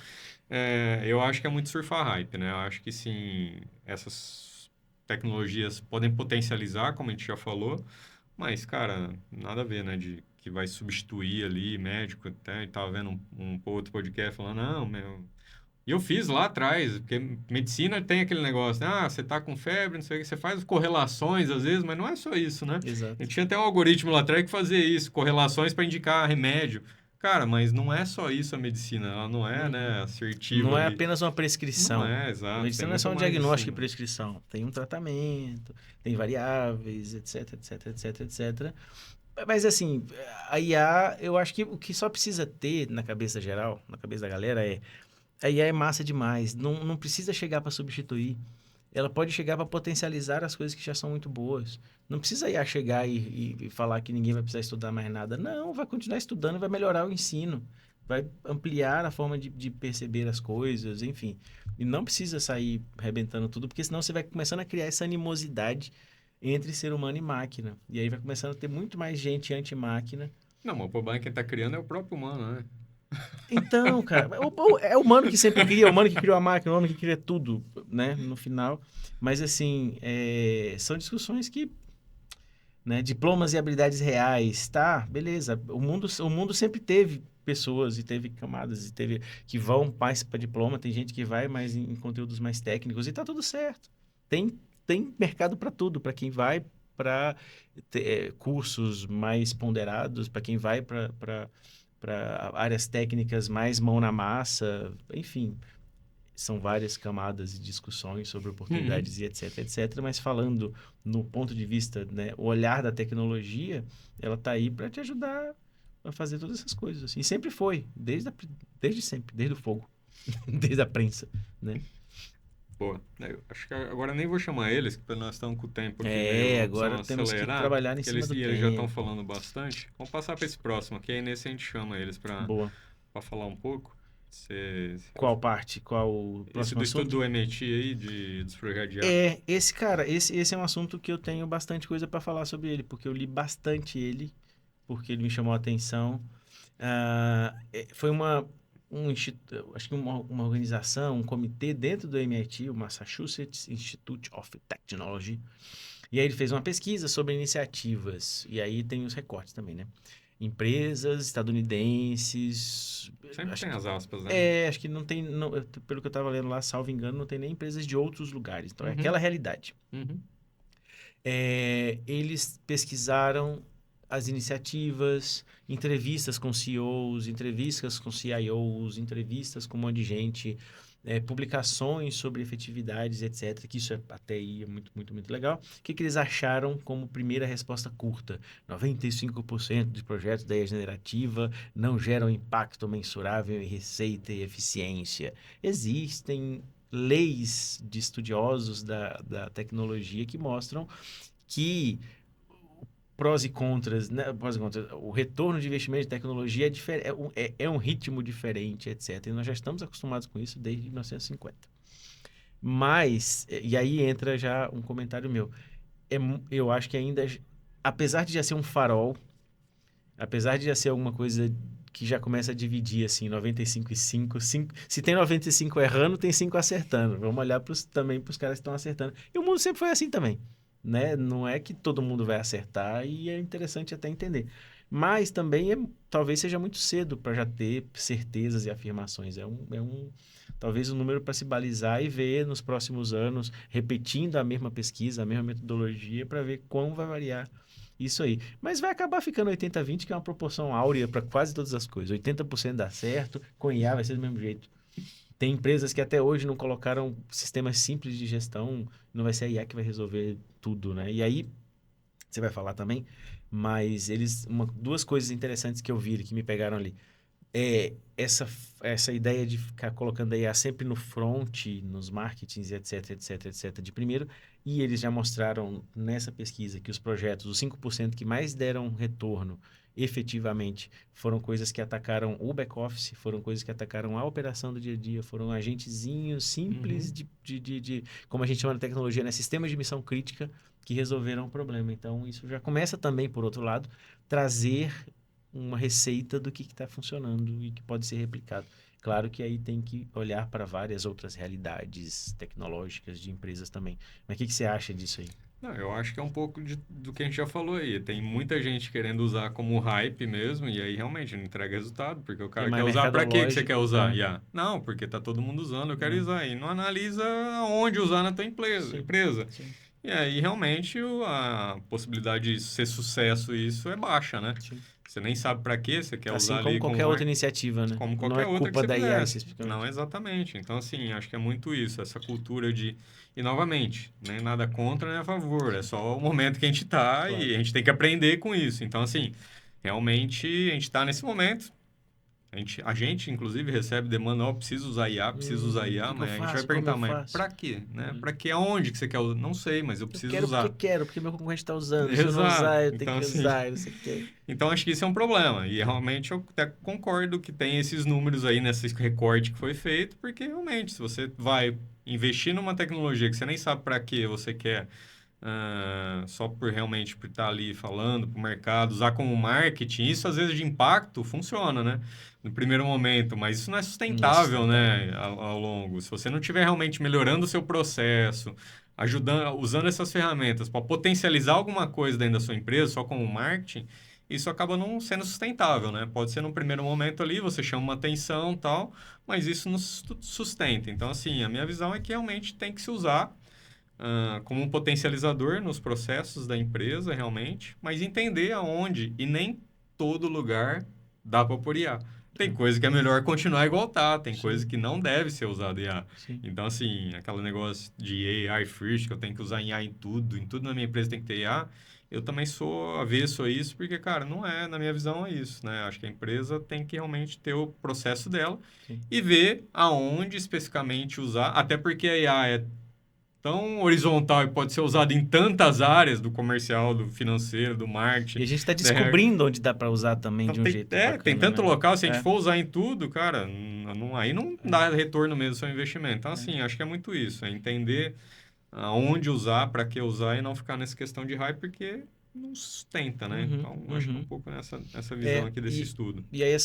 eu acho que é muito surfar hype, né? Eu acho que, sim, essas tecnologias podem potencializar, como a gente já falou, mas, cara, nada a ver, né? Que vai substituir ali médico, até estava vendo um outro podcast falando, não, meu... E eu fiz lá atrás, porque medicina tem aquele negócio, né? Você tá com febre, não sei o que, você faz correlações às vezes, mas não é só isso, né? Exato. A gente tinha até um algoritmo lá atrás que fazia isso, correlações para indicar remédio. Cara, mas não é só isso a medicina, ela não é, né, assertiva. Não é ali. apenas uma prescrição. Não é, exato. A medicina não é só um diagnóstico e prescrição. Tem um tratamento, tem variáveis, etc, etc, etc, etc. Mas, assim, a IA, eu acho que o que só precisa ter na cabeça geral, na cabeça da galera, a IA é massa demais. Não precisa chegar para substituir. ela pode chegar para potencializar as coisas que já são muito boas. Não precisa IA chegar e falar que ninguém vai precisar estudar mais nada. Não, vai continuar estudando, vai melhorar o ensino, vai ampliar a forma de perceber as coisas, enfim. E não precisa sair arrebentando tudo, porque senão você vai começando a criar essa animosidade entre ser humano e máquina. E aí vai começando a ter muito mais gente anti-máquina. Não, mas o problema quem tá criando é o próprio humano, né? Então, cara, é o humano que sempre cria, é o humano que criou a máquina, é o humano que cria tudo, né, no final. Mas, assim, são discussões que, né, diplomas e habilidades reais, tá, beleza. O mundo sempre teve pessoas e teve camadas e teve que vão mais para diploma, tem gente que vai mais em conteúdos mais técnicos e tá tudo certo. Tem mercado para tudo, para quem vai para cursos mais ponderados, para quem vai para áreas técnicas mais mão na massa, enfim, são várias camadas e discussões sobre oportunidades e etc, etc. Mas falando no ponto de vista, né, o olhar da tecnologia, ela está aí para te ajudar a fazer todas essas coisas. Assim. E sempre foi, desde sempre, desde o fogo, desde a prensa, né? Boa. Eu acho que agora nem vou chamar eles, porque nós estamos com o tempo aqui meio agora temos que acelerado, trabalhar em cima do eles já estão tempo. falando bastante. Vamos passar para esse próximo, que aí nesse a gente chama eles para Boa. falar um pouco. Qual parte? Qual o Esse próximo do assunto? estudo do MIT aí, dos projetos de IA. Esse é um assunto que eu tenho bastante coisa para falar sobre ele, porque eu li bastante ele, porque ele me chamou a atenção. Foi acho que uma organização, um comitê dentro do MIT, o Massachusetts Institute of Technology, e aí ele fez uma pesquisa sobre iniciativas, e aí tem os recortes também, né? Empresas estadunidenses... Sempre tem as aspas, né? Acho que não tem, pelo que eu estava lendo lá, salvo engano, não tem nem empresas de outros lugares, então é Uhum. aquela realidade. Uhum. Eles pesquisaram as iniciativas, entrevistas com CEOs, entrevistas com CIOs, entrevistas com um monte de gente, publicações sobre efetividades, etc. Que isso até aí é muito, muito, muito legal. O que eles acharam como primeira resposta curta? 95% dos projetos da IA generativa não geram impacto mensurável em receita e eficiência. Existem leis de estudiosos da tecnologia que mostram que prós e contras, né? O retorno de investimento de tecnologia é um ritmo diferente, etc. E nós já estamos acostumados com isso desde 1950. Mas, e aí entra já um comentário meu. Eu acho que ainda, apesar de já ser um farol, apesar de já ser alguma coisa que já começa a dividir, assim, 95 e 5, se tem 95 errando, tem 5 acertando. Vamos olhar também para os caras que estão acertando. E o mundo sempre foi assim também. Né? Não é que todo mundo vai acertar e é interessante até entender. Mas também talvez seja muito cedo para já ter certezas e afirmações. Talvez um número para se balizar e ver nos próximos anos, repetindo a mesma pesquisa, a mesma metodologia, para ver como vai variar isso aí. Mas vai acabar ficando 80-20, que é uma proporção áurea para quase todas as coisas. 80% dá certo, com IA vai ser do mesmo jeito. Tem empresas que até hoje não colocaram sistemas simples de gestão, não vai ser a IA que vai resolver tudo, né? E aí, você vai falar também, mas duas coisas interessantes que eu vi, que me pegaram ali. Essa ideia de ficar colocando a IA sempre no front, nos marketings, etc, etc, etc, de primeiro, e eles já mostraram nessa pesquisa que os projetos, os 5% que mais deram retorno, efetivamente, foram coisas que atacaram o back-office, foram coisas que atacaram a operação do dia a dia, foram agentezinhos simples como a gente chama na tecnologia, né? Sistemas de missão crítica que resolveram o problema. Então, isso já começa também, por outro lado, trazer uma receita do que está funcionando e que pode ser replicado. Claro que aí tem que olhar para várias outras realidades tecnológicas de empresas também. Mas o que você acha disso aí? Não, eu acho que é um pouco do que a gente já falou aí. Tem muita gente querendo usar como hype mesmo, e aí realmente não entrega resultado, porque o cara quer usar para quê que você quer usar? Né? Não, porque tá todo mundo usando, eu quero usar. E não analisa onde usar na tua empresa. Sim. E aí realmente a possibilidade de ser sucesso isso é baixa, né? Sim. Você nem sabe para quê, você quer assim usar como ali qualquer outra iniciativa, né? como qualquer não é outra culpa que você da IA fizesse. especificamente. Não, exatamente. Então, assim, acho que é muito isso, essa cultura de... E, novamente, nem nada contra nem a favor, é só o momento que a gente está Claro. e a gente tem que aprender com isso. Então, assim, realmente, a gente está nesse momento, A gente, inclusive, recebe demanda, ó, preciso usar IA, preciso usar IA, que mas eu a gente vai faço? perguntar, Como eu mas faço? pra quê, né? Pra quê? Aonde que você quer usar? Não sei, mas eu Eu preciso quero usar. porque meu concorrente está usando. Se eu não Exato. usar, eu tenho Então, que assim, usar, não sei o quê. então acho que isso é um problema. E realmente eu até concordo que tem esses números aí nesse recorte que foi feito, porque realmente, se você vai investir numa tecnologia que você nem sabe para que você quer, só por realmente por estar ali falando para o mercado, usar como marketing, isso às vezes de impacto funciona, né? No primeiro momento, mas isso não é Não é sustentável, sustentável. né? Ao longo. Se você não estiver realmente melhorando o seu processo, ajudando, usando essas ferramentas para potencializar alguma coisa dentro da sua empresa, só como marketing, isso acaba não sendo sustentável, né? Pode ser no primeiro momento ali, você chama uma atenção e tal, mas isso não sustenta. Então, assim, a minha visão é que realmente tem que se usar como um potencializador nos processos da empresa, realmente, mas entender aonde e nem todo lugar dá para pôr IA. Tem coisa que é melhor continuar igual tá, tem coisa Sim. que não deve ser usada IA. Sim. Então, assim, aquele negócio de AI first, que eu tenho que usar IA em tudo na minha empresa tem que ter IA, eu também sou avesso a isso, porque, cara, não é, na minha visão, é isso, né? Acho que a empresa tem que realmente ter o processo dela Sim. e ver aonde especificamente usar, até porque a IA é tão horizontal e pode ser usado em tantas áreas do comercial, do financeiro, do marketing. E a gente está da RH. descobrindo onde dá para usar também Então, de um jeito bacana, tem tanto né? local, se a gente É. for usar em tudo, cara, aí não dá retorno mesmo ao seu investimento. Então, assim, acho que é muito isso, é entender aonde usar, para que usar e não ficar nessa questão de hype, porque não sustenta, né? Uhum, Então, acho que é um uhum. pouco nessa visão aqui desse E, estudo. e aí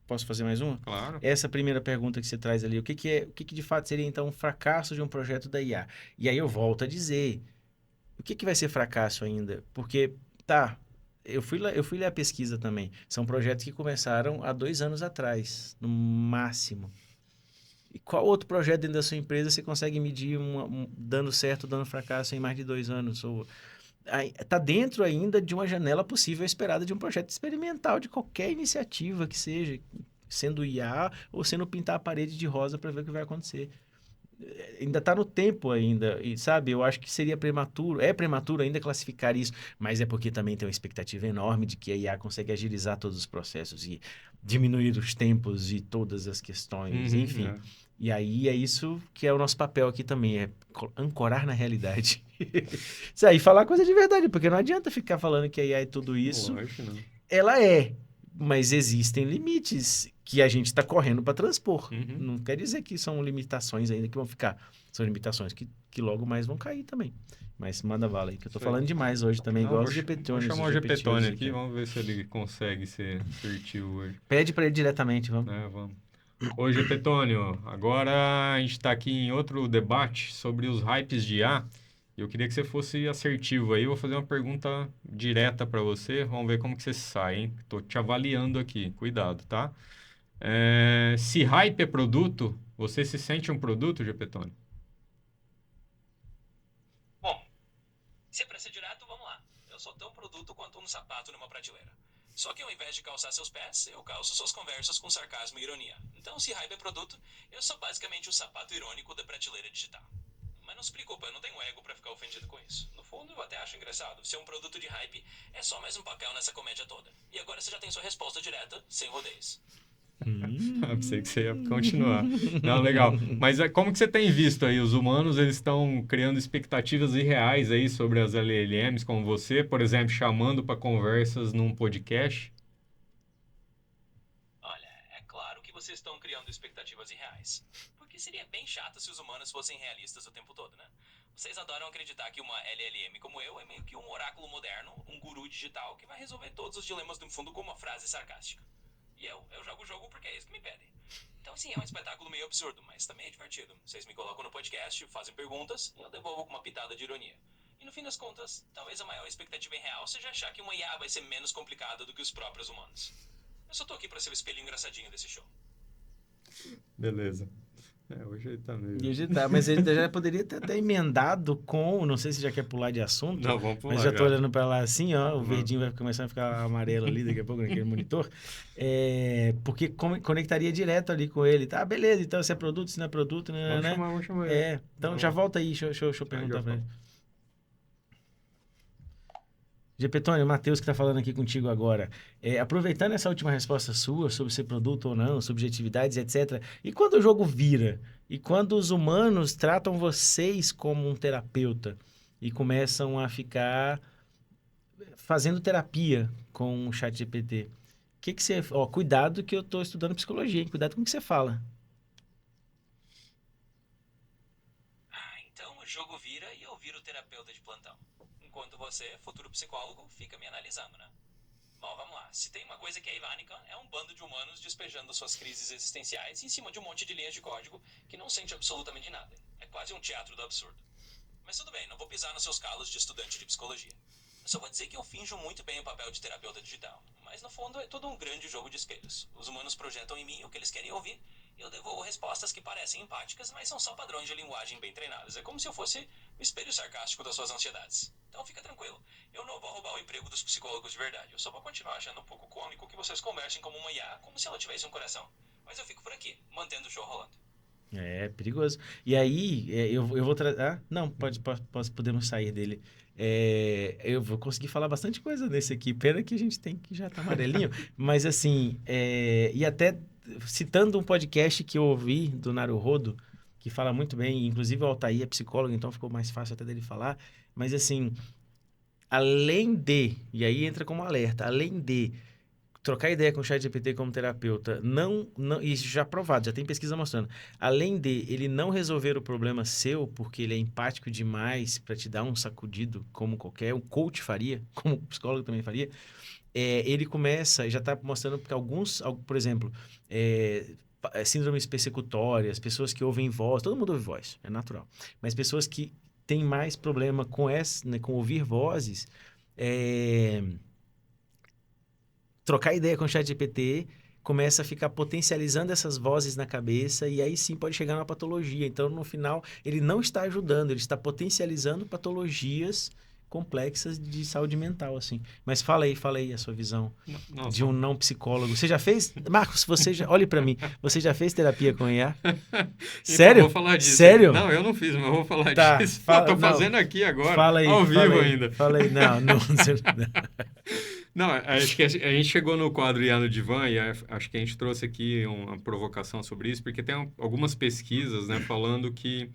posso fazer mais uma? Claro. Essa primeira pergunta que você traz ali, o que que de fato seria então um fracasso de um projeto da IA? E aí eu volto a dizer, o que vai ser fracasso ainda? Porque, tá, eu fui ler a pesquisa também. São projetos que começaram há 2 anos atrás, no máximo. E qual outro projeto dentro da sua empresa você consegue medir dando certo, dando fracasso em mais de 2 anos? Está dentro ainda de uma janela possível esperada de um projeto experimental, de qualquer iniciativa que seja, sendo IA ou sendo pintar a parede de rosa para ver o que vai acontecer. Ainda está no tempo ainda, e sabe, eu acho que seria prematuro, é prematuro ainda classificar isso, mas é porque também tem uma expectativa enorme de que a IA consegue agilizar todos os processos e diminuir os tempos e todas as questões, enfim. E aí é isso que é o nosso papel aqui também, é ancorar na realidade. Isso aí, falar coisa de verdade, porque não adianta ficar falando que a IA é tudo isso. Lógico, não. Ela é, mas existem limites que a gente está correndo para transpor. Uhum. Não quer dizer que são limitações ainda que vão ficar. São limitações que logo mais vão cair também. Mas manda bala aí, que eu tô Isso aí. falando demais hoje também, igual os Vou GPTones. chamar o os GPTone GPTs aqui, vamos ver se ele consegue ser assertivo hoje. Pede para ele diretamente, vamos. Vamos. Ô, GPTônio, agora a gente está aqui em outro debate sobre os hypes de IA. E eu queria que você fosse assertivo aí. Eu vou fazer uma pergunta direta para você. Vamos ver como que você sai, hein? Tô te avaliando aqui. Cuidado, tá? Se hype é produto, você se sente um produto, GPTônio? Bom, se é pra ser direto, vamos lá. Eu sou tão produto quanto um sapato numa prateleira. Só que ao invés de calçar seus pés, eu calço suas conversas com sarcasmo e ironia. Então, se hype é produto, eu sou basicamente o sapato irônico da prateleira digital. Mas não se preocupa, eu não tenho ego pra ficar ofendido com isso. No fundo, eu até acho engraçado. Ser um produto de hype é só mais um papel nessa comédia toda. E agora você já tem sua resposta direta, sem rodeios. Pensei que você ia continuar. Não, legal. Mas como que você tem visto aí? Os humanos, eles estão criando expectativas irreais aí sobre as LLMs, como você, por exemplo, chamando para conversas num podcast? Olha, é claro que vocês estão criando expectativas irreais. Porque seria bem chato se os humanos fossem realistas o tempo todo, né? Vocês adoram acreditar que uma LLM como eu é meio que um oráculo moderno, um guru digital que vai resolver todos os dilemas do fundo com uma frase sarcástica. E eu jogo o jogo porque é isso que me pedem. Então, sim, é um espetáculo meio absurdo, mas também é divertido. Vocês me colocam no podcast, fazem perguntas e eu devolvo com uma pitada de ironia. E no fim das contas, talvez a maior expectativa irreal seja achar que uma IA vai ser menos complicada do que os próprios humanos. Eu só tô aqui pra ser o espelho engraçadinho desse show. Beleza. Hoje ele tá meio... Mas ele já poderia ter até emendado com, não sei se já quer pular de assunto, Não, vamos pular, mas já tô cara. olhando para lá assim, ó, o verdinho vai começar a ficar amarelo ali daqui a pouco naquele monitor, porque conectaria direto ali com ele, tá? Beleza, então se é produto, se não é produto, né? Vamos chamar ele. Então já volta aí, deixa eu perguntar já para ele. Gepetone, o Matheus que está falando aqui contigo agora, aproveitando essa última resposta sua sobre ser produto ou não, subjetividades, etc. E quando o jogo vira? E quando os humanos tratam vocês como um terapeuta e começam a ficar fazendo terapia com o ChatGPT? Que você... Ó, cuidado que eu estou estudando psicologia, hein? Cuidado com o que você fala. Então o jogo vira e eu viro terapeuta de plantão. Enquanto você, futuro psicólogo, fica me analisando, né? Bom, vamos lá. Se tem uma coisa que é Ivanican, é um bando de humanos despejando suas crises existenciais em cima de um monte de linhas de código que não sente absolutamente nada. É quase um teatro do absurdo. Mas tudo bem, não vou pisar nos seus calos de estudante de psicologia. Eu só vou dizer que eu finjo muito bem o papel de terapeuta digital. Mas no fundo é tudo um grande jogo de espelhos. Os humanos projetam em mim o que eles querem ouvir e eu devolvo respostas que parecem empáticas, mas são só padrões de linguagem bem treinados. É como se eu fosse o espelho sarcástico das suas ansiedades. Então fica tranquilo, eu não vou roubar o emprego dos psicólogos de verdade. Eu só vou continuar achando um pouco cômico que vocês conversem como uma IA, como se ela tivesse um coração. Mas eu fico por aqui, mantendo o show rolando. É perigoso. E aí, eu vou trazer... não, podemos sair dele. Eu vou conseguir falar bastante coisa nesse aqui. Pena que a gente tem que já tá amarelinho. Mas assim, e até citando um podcast que eu ouvi do Naruhodo, que fala muito bem, inclusive o Altair é psicólogo, então ficou mais fácil até dele falar. Mas assim, além de, e aí entra como alerta, além de trocar ideia com o ChatGPT como terapeuta, não, isso já provado, já tem pesquisa mostrando. Além de ele não resolver o problema seu, porque ele é empático demais para te dar um sacudido, como um coach faria, como o psicólogo também faria, ele começa, já está mostrando que por exemplo, síndromes persecutórias, pessoas que ouvem voz, todo mundo ouve voz, é natural, mas pessoas que têm mais problema com ouvir vozes, trocar ideia com o ChatGPT, começa a ficar potencializando essas vozes na cabeça e aí sim pode chegar numa patologia. Então, no final, ele não está ajudando, ele está potencializando patologias complexas de saúde mental, assim. Mas fala aí a sua visão de um não psicólogo. Você já fez? Marcos, olhe para mim. Você já fez terapia com IA? Sério? Eu vou falar disso. Sério? Não, eu não fiz, mas eu vou falar disso. Tô fazendo aqui agora, ao vivo ainda. Fala aí. Não. Não, acho que a gente chegou no quadro IA no Divã e acho que a gente trouxe aqui uma provocação sobre isso, porque tem algumas pesquisas, né, falando que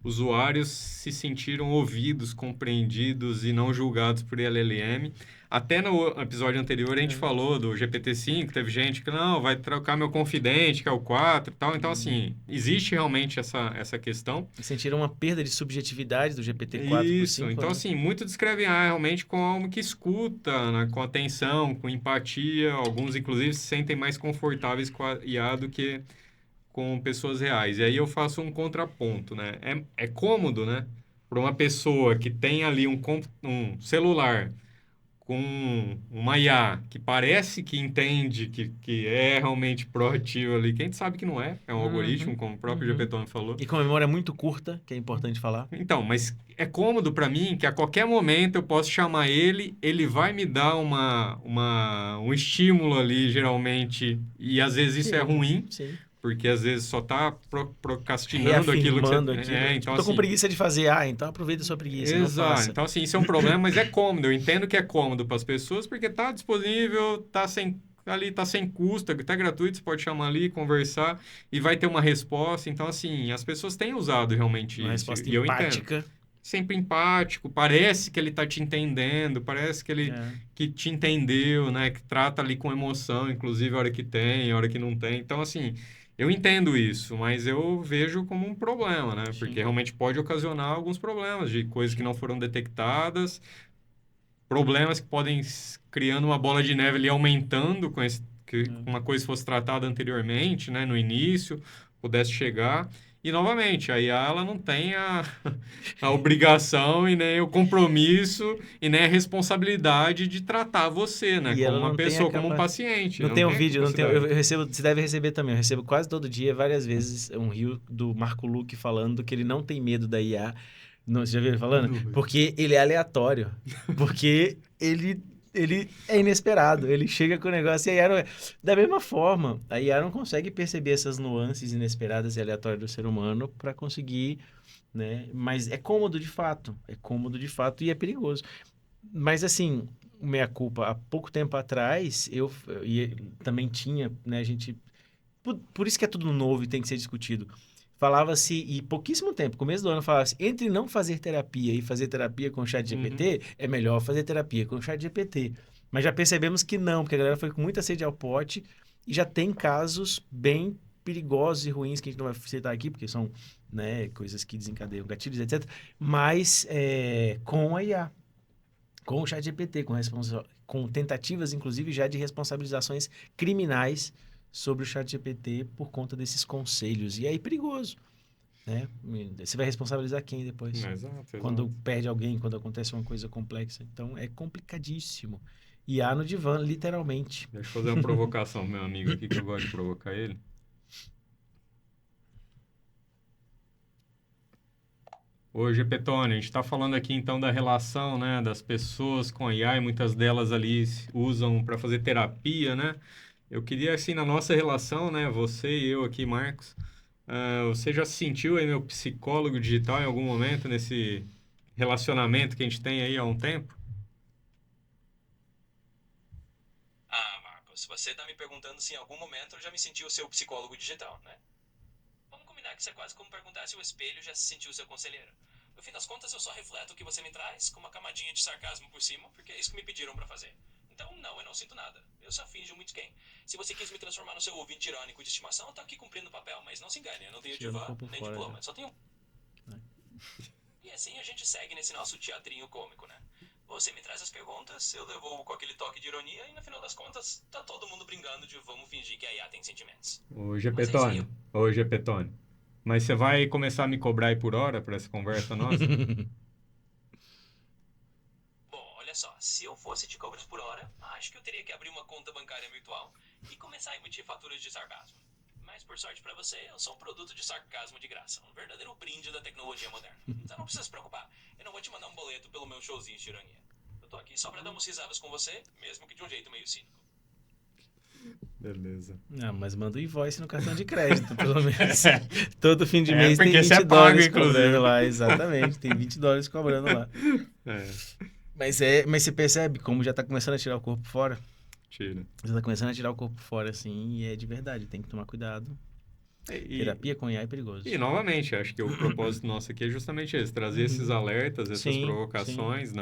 usuários se sentiram ouvidos, compreendidos e não julgados por LLM. Até no episódio anterior a gente falou do GPT-5, teve gente que não, vai trocar meu confidente, que é o 4 e tal. Então, assim, existe realmente essa questão. E sentiram uma perda de subjetividade do GPT-4 Isso, pro 5, então, né? assim, muitos descrevem realmente com algo que escuta, né, com atenção, com empatia. Alguns, inclusive, se sentem mais confortáveis com a IA do que com pessoas reais. E aí eu faço um contraponto, né? É cômodo, né? Para uma pessoa que tem ali um celular com uma IA que parece que entende, que é realmente proativo ali, que a gente sabe que não é um algoritmo, como o próprio Gepetone falou. E com memória muito curta, que é importante falar. Então, mas é cômodo para mim que a qualquer momento eu posso chamar ele vai me dar um estímulo ali, geralmente, e às vezes isso é ruim. Sim. Porque às vezes só tá procrastinando aquilo que você... Então, tô com preguiça de fazer. Então aproveita a sua preguiça. Exato. Então, assim, isso é um problema, mas é cômodo. Eu entendo que é cômodo para as pessoas, porque tá disponível, tá sem custo, tá gratuito, você pode chamar ali, conversar e vai ter uma resposta. Então, assim, as pessoas têm usado realmente uma isso. Resposta e eu empática. Entendo. Sempre empático, parece que ele tá te entendendo, parece que ele que te entendeu, né? Que trata ali com emoção, inclusive a hora que tem, a hora que não tem. Então, assim... Eu entendo isso, mas eu vejo como um problema, né? Sim. Porque realmente pode ocasionar alguns problemas de coisas que não foram detectadas, problemas que podem criando uma bola de neve ali, aumentando que uma coisa fosse tratada anteriormente, né? No início, pudesse chegar. E, novamente, a IA ela não tem a obrigação e nem o compromisso e nem a responsabilidade de tratar você, né? Como uma pessoa, como um paciente. Não tem um vídeo, eu recebo, você deve receber também, eu recebo quase todo dia, várias vezes, um reel do Marco Luque falando que ele não tem medo da IA. Não, você já viu ele falando? Porque ele é aleatório. Porque ele é inesperado, ele chega com o negócio e a IA da mesma forma, a IA não consegue perceber essas nuances inesperadas e aleatórias do ser humano para conseguir, né? Mas é cômodo de fato e é perigoso. Mas assim, meia-culpa, há pouco tempo atrás, e também tinha, né, a gente... Por isso que é tudo novo e tem que ser discutido. Falava-se, e pouquíssimo tempo, começo do ano, falava-se, entre não fazer terapia e fazer terapia com o ChatGPT, é melhor fazer terapia com o ChatGPT. Mas já percebemos que não, porque a galera foi com muita sede ao pote e já tem casos bem perigosos e ruins que a gente não vai citar aqui, porque são, né, coisas que desencadeiam gatilhos, etc. Mas com a IA, com o ChatGPT, com tentativas, inclusive, já de responsabilizações criminais sobre o ChatGPT por conta desses conselhos. E aí, perigoso, né? Você vai responsabilizar quem depois? Exato. Quando perde alguém, quando acontece uma coisa complexa. Então, é complicadíssimo. E há no divã, literalmente. Deixa eu fazer uma provocação pro meu amigo aqui, que eu gosto de provocar ele. Hoje, Petone, a gente está falando aqui então da relação, né, das pessoas com a IA, e muitas delas ali usam para fazer terapia, né? Eu queria, assim, na nossa relação, né, você e eu aqui, Marcos, você já se sentiu aí meu psicólogo digital em algum momento nesse relacionamento que a gente tem aí há um tempo? Ah, Marcos, você tá me perguntando se em algum momento eu já me senti o seu psicólogo digital, né? Vamos combinar que isso é quase como perguntar se o espelho já se sentiu seu conselheiro. No fim das contas, eu só refleto o que você me traz, com uma camadinha de sarcasmo por cima, porque é isso que me pediram pra fazer. Então, não, eu não sinto nada. Eu só finjo muito quem. Se você quis me transformar no seu ouvinte irônico de estimação, eu tô aqui cumprindo o papel, mas não se engane, eu não tenho divã, nem diploma, só tenho... E assim a gente segue nesse nosso teatrinho cômico, né? Você me traz as perguntas, eu devolvo com aquele toque de ironia, e no final das contas, tá todo mundo brincando de vamos fingir que a IA tem sentimentos. Hoje é Mas é isso aí. Petone. Mas você vai começar a me cobrar aí por hora para essa conversa nossa? Bom, olha só, se eu fosse te cobrar por hora, acho que eu teria que abrir uma conta bancária virtual e começar a emitir faturas de sarcasmo. Mas por sorte pra você, eu sou um produto de sarcasmo de graça, um verdadeiro brinde da tecnologia moderna. Então não precisa se preocupar, eu não vou te mandar um boleto pelo meu showzinho de ironia. Eu tô aqui só pra dar umas risadas com você, mesmo que de um jeito meio cínico. Beleza. Ah, mas manda o invoice no cartão de crédito, pelo menos. Todo fim de mês tem porque 20 você é pago, dólares inclusive. cobrando lá. Exatamente, tem 20 dólares cobrando lá. Mas você percebe como já tá começando a tirar o corpo fora? Tira. Já tá começando a tirar o corpo fora, assim, e é de verdade, tem que tomar cuidado. Terapia com IA é perigoso. E novamente, acho que o propósito nosso aqui é justamente esse, trazer esses alertas, essas Sim, provocações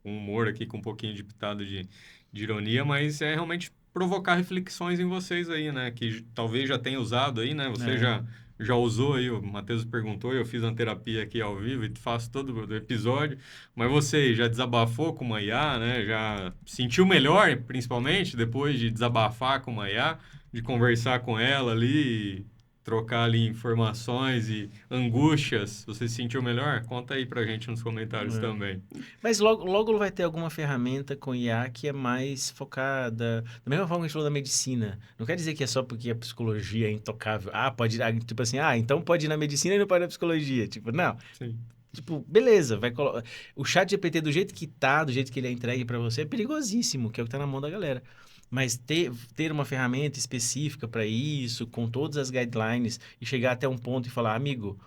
com humor aqui, com um pouquinho de pitado de ironia, mas é realmente provocar reflexões em vocês aí, né? Que talvez já tenha usado aí, né? Você já usou aí, o Matheus perguntou, eu fiz uma terapia aqui ao vivo e faço todo o episódio, mas você já desabafou com uma IA, né? Já sentiu melhor, principalmente, depois de desabafar com uma IA, de conversar com ela ali, trocar ali informações e angústias, você se sentiu melhor? Conta aí pra gente nos comentários também. Mas logo vai ter alguma ferramenta com IA que é mais focada... Da mesma forma que a gente falou da medicina. Não quer dizer que é só porque a psicologia é intocável. Pode ir... Tipo assim, então pode ir na medicina e não pode ir na psicologia. Tipo, não. Sim. Tipo, beleza, o chat GPT do jeito que tá, do jeito que ele é entregue pra você, é perigosíssimo, que é o que tá na mão da galera. Mas ter uma ferramenta específica para isso, com todas as guidelines, e chegar até um ponto e falar, amigo,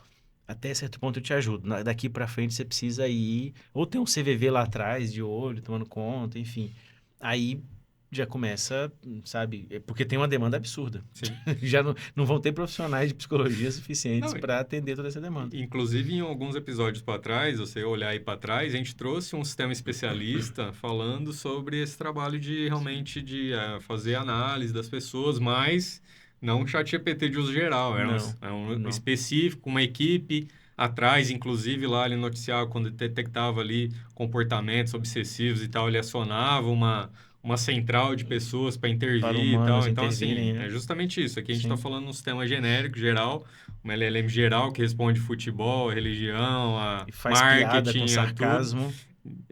até certo ponto eu te ajudo. Daqui para frente você precisa ir, ou ter um CVV lá atrás, de olho, tomando conta, enfim. Aí já começa, sabe? Porque tem uma demanda absurda. Sim. Já não vão ter profissionais de psicologia suficientes para atender toda essa demanda. Inclusive, em alguns episódios para trás, você olhar aí para trás, a gente trouxe um sistema especialista falando sobre esse trabalho de realmente fazer análise das pessoas, mas não um chat GPT de uso geral, um específico, uma equipe atrás, inclusive lá ele noticiava quando detectava ali comportamentos obsessivos e tal, ele acionava uma central de pessoas para intervir e tal. Então, assim, é justamente isso. Aqui a gente está falando de um sistema genérico, geral, uma LLM geral que responde futebol, religião, e faz marketing, piada com sarcasmo.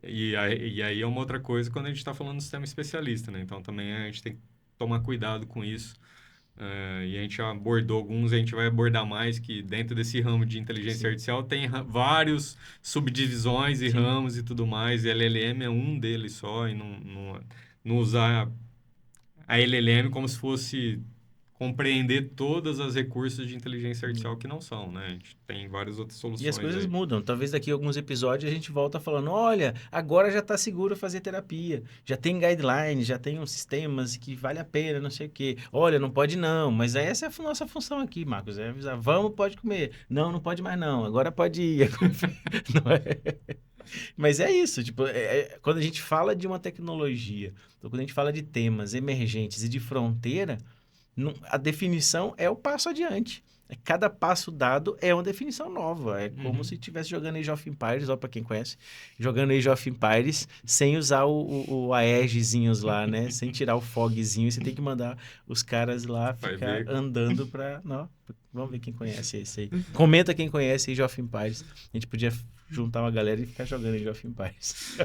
E aí é uma outra coisa quando a gente está falando de sistema especialista, né? Então, também a gente tem que tomar cuidado com isso. E a gente já abordou alguns, a gente vai abordar mais, que dentro desse ramo de inteligência artificial tem vários subdivisões e ramos e tudo mais, e a LLM é um deles só, e não usar a LLM como se fosse compreender todas as recursos de inteligência artificial que não são, né? A gente tem várias outras soluções E as coisas aí. mudam. Talvez daqui a alguns episódios a gente volta falando, olha, agora já está seguro fazer terapia. Já tem guidelines, já tem uns sistemas que vale a pena, não sei o quê. Olha, não pode não. Mas essa é a nossa função aqui, Marcos. É avisar, vamos, pode comer. Não, não pode mais não. Agora pode ir. Não é? Mas é isso. Tipo, quando a gente fala de uma tecnologia, ou quando a gente fala de temas emergentes e de fronteira, a definição é o passo adiante. Cada passo dado é uma definição nova. É como se estivesse jogando Age of Empires, ó, pra quem conhece, jogando Age of Empires sem usar o Aegzinhos lá, né? Sem tirar o fogzinho. Você tem que mandar os caras lá ficar andando pra... Não, vamos ver quem conhece esse aí. Comenta quem conhece Age of Empires. A gente podia juntar uma galera e ficar jogando Age of Empires.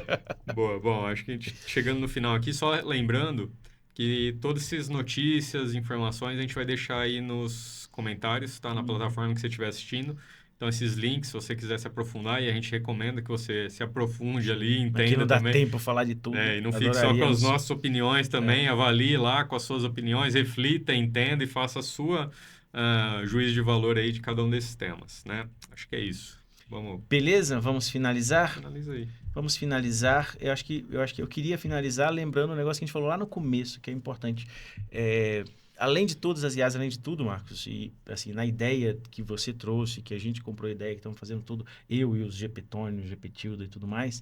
Boa, bom, acho que a gente chegando no final aqui, só lembrando que todas essas notícias, informações, a gente vai deixar aí nos comentários, tá? Na plataforma que você estiver assistindo. Então, esses links, se você quiser se aprofundar, e a gente recomenda que você se aprofunde ali, entenda Aqui não dá também. tempo falar de tudo. E não fique só com as nossas opiniões também, avalie lá com as suas opiniões, reflita, entenda e faça a sua juízo de valor aí de cada um desses temas, né? Acho que é isso. Vamos... Beleza? Vamos finalizar? Finaliza aí. Vamos finalizar. Eu acho que eu queria finalizar lembrando um negócio que a gente falou lá no começo, que é importante. Além de todas as IAs, além de tudo, Marcos, e assim, na ideia que você trouxe, que a gente comprou a ideia, que estamos fazendo tudo, eu e os GPTônio, GPTilda e tudo mais,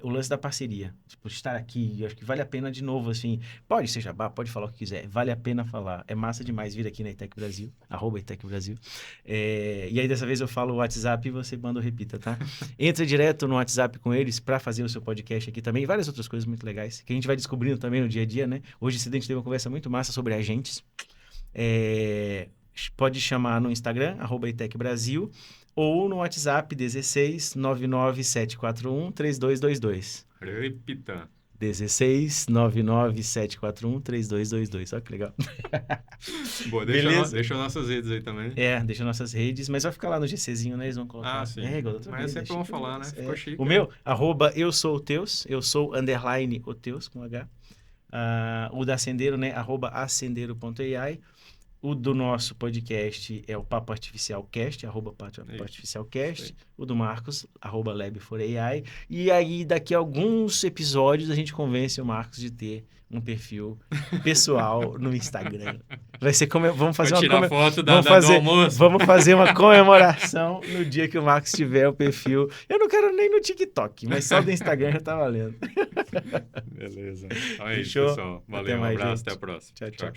o lance da parceria. Tipo, estar aqui, eu acho que vale a pena de novo, assim, pode ser jabá, pode falar o que quiser, vale a pena falar. É massa demais vir aqui na ETEC Brasil, @ETEC Brasil. E aí, dessa vez eu falo o WhatsApp e você manda ou repita, tá? Entra direto no WhatsApp com eles para fazer o seu podcast aqui também, e várias outras coisas muito legais, que a gente vai descobrindo também no dia a dia, né? Hoje cedo a gente teve uma conversa muito massa sobre agentes. Pode chamar no Instagram, @ETEC Brasil, ou no WhatsApp 16 99741 3222. Repita. 16 99741 3222. Olha que legal. Boa, deixa nossas redes aí também. Deixa nossas redes, mas vai ficar lá no GCzinho, né? Eles vão colocar. Sim. Mas sempre vão falar, né? Ficou chique. O meu, @eu sou o Teus, eu sou _ o Teus, com H. O da Ascendeiro, né? @ascendeiro.ai. O do nosso podcast é o Papo Artificial Cast, @Papo Artificial Cast. O do Marcos, @Lab4AI. E aí, daqui a alguns episódios, a gente convence o Marcos de ter um perfil pessoal no Instagram. Vai ser como vamos fazer foto do almoço. Vamos fazer uma comemoração no dia que o Marcos tiver o perfil. Eu não quero nem no TikTok, mas só do Instagram já tá valendo. Beleza. Então é isso, Fechou? pessoal. Valeu, um abraço, até a próxima. Tchau.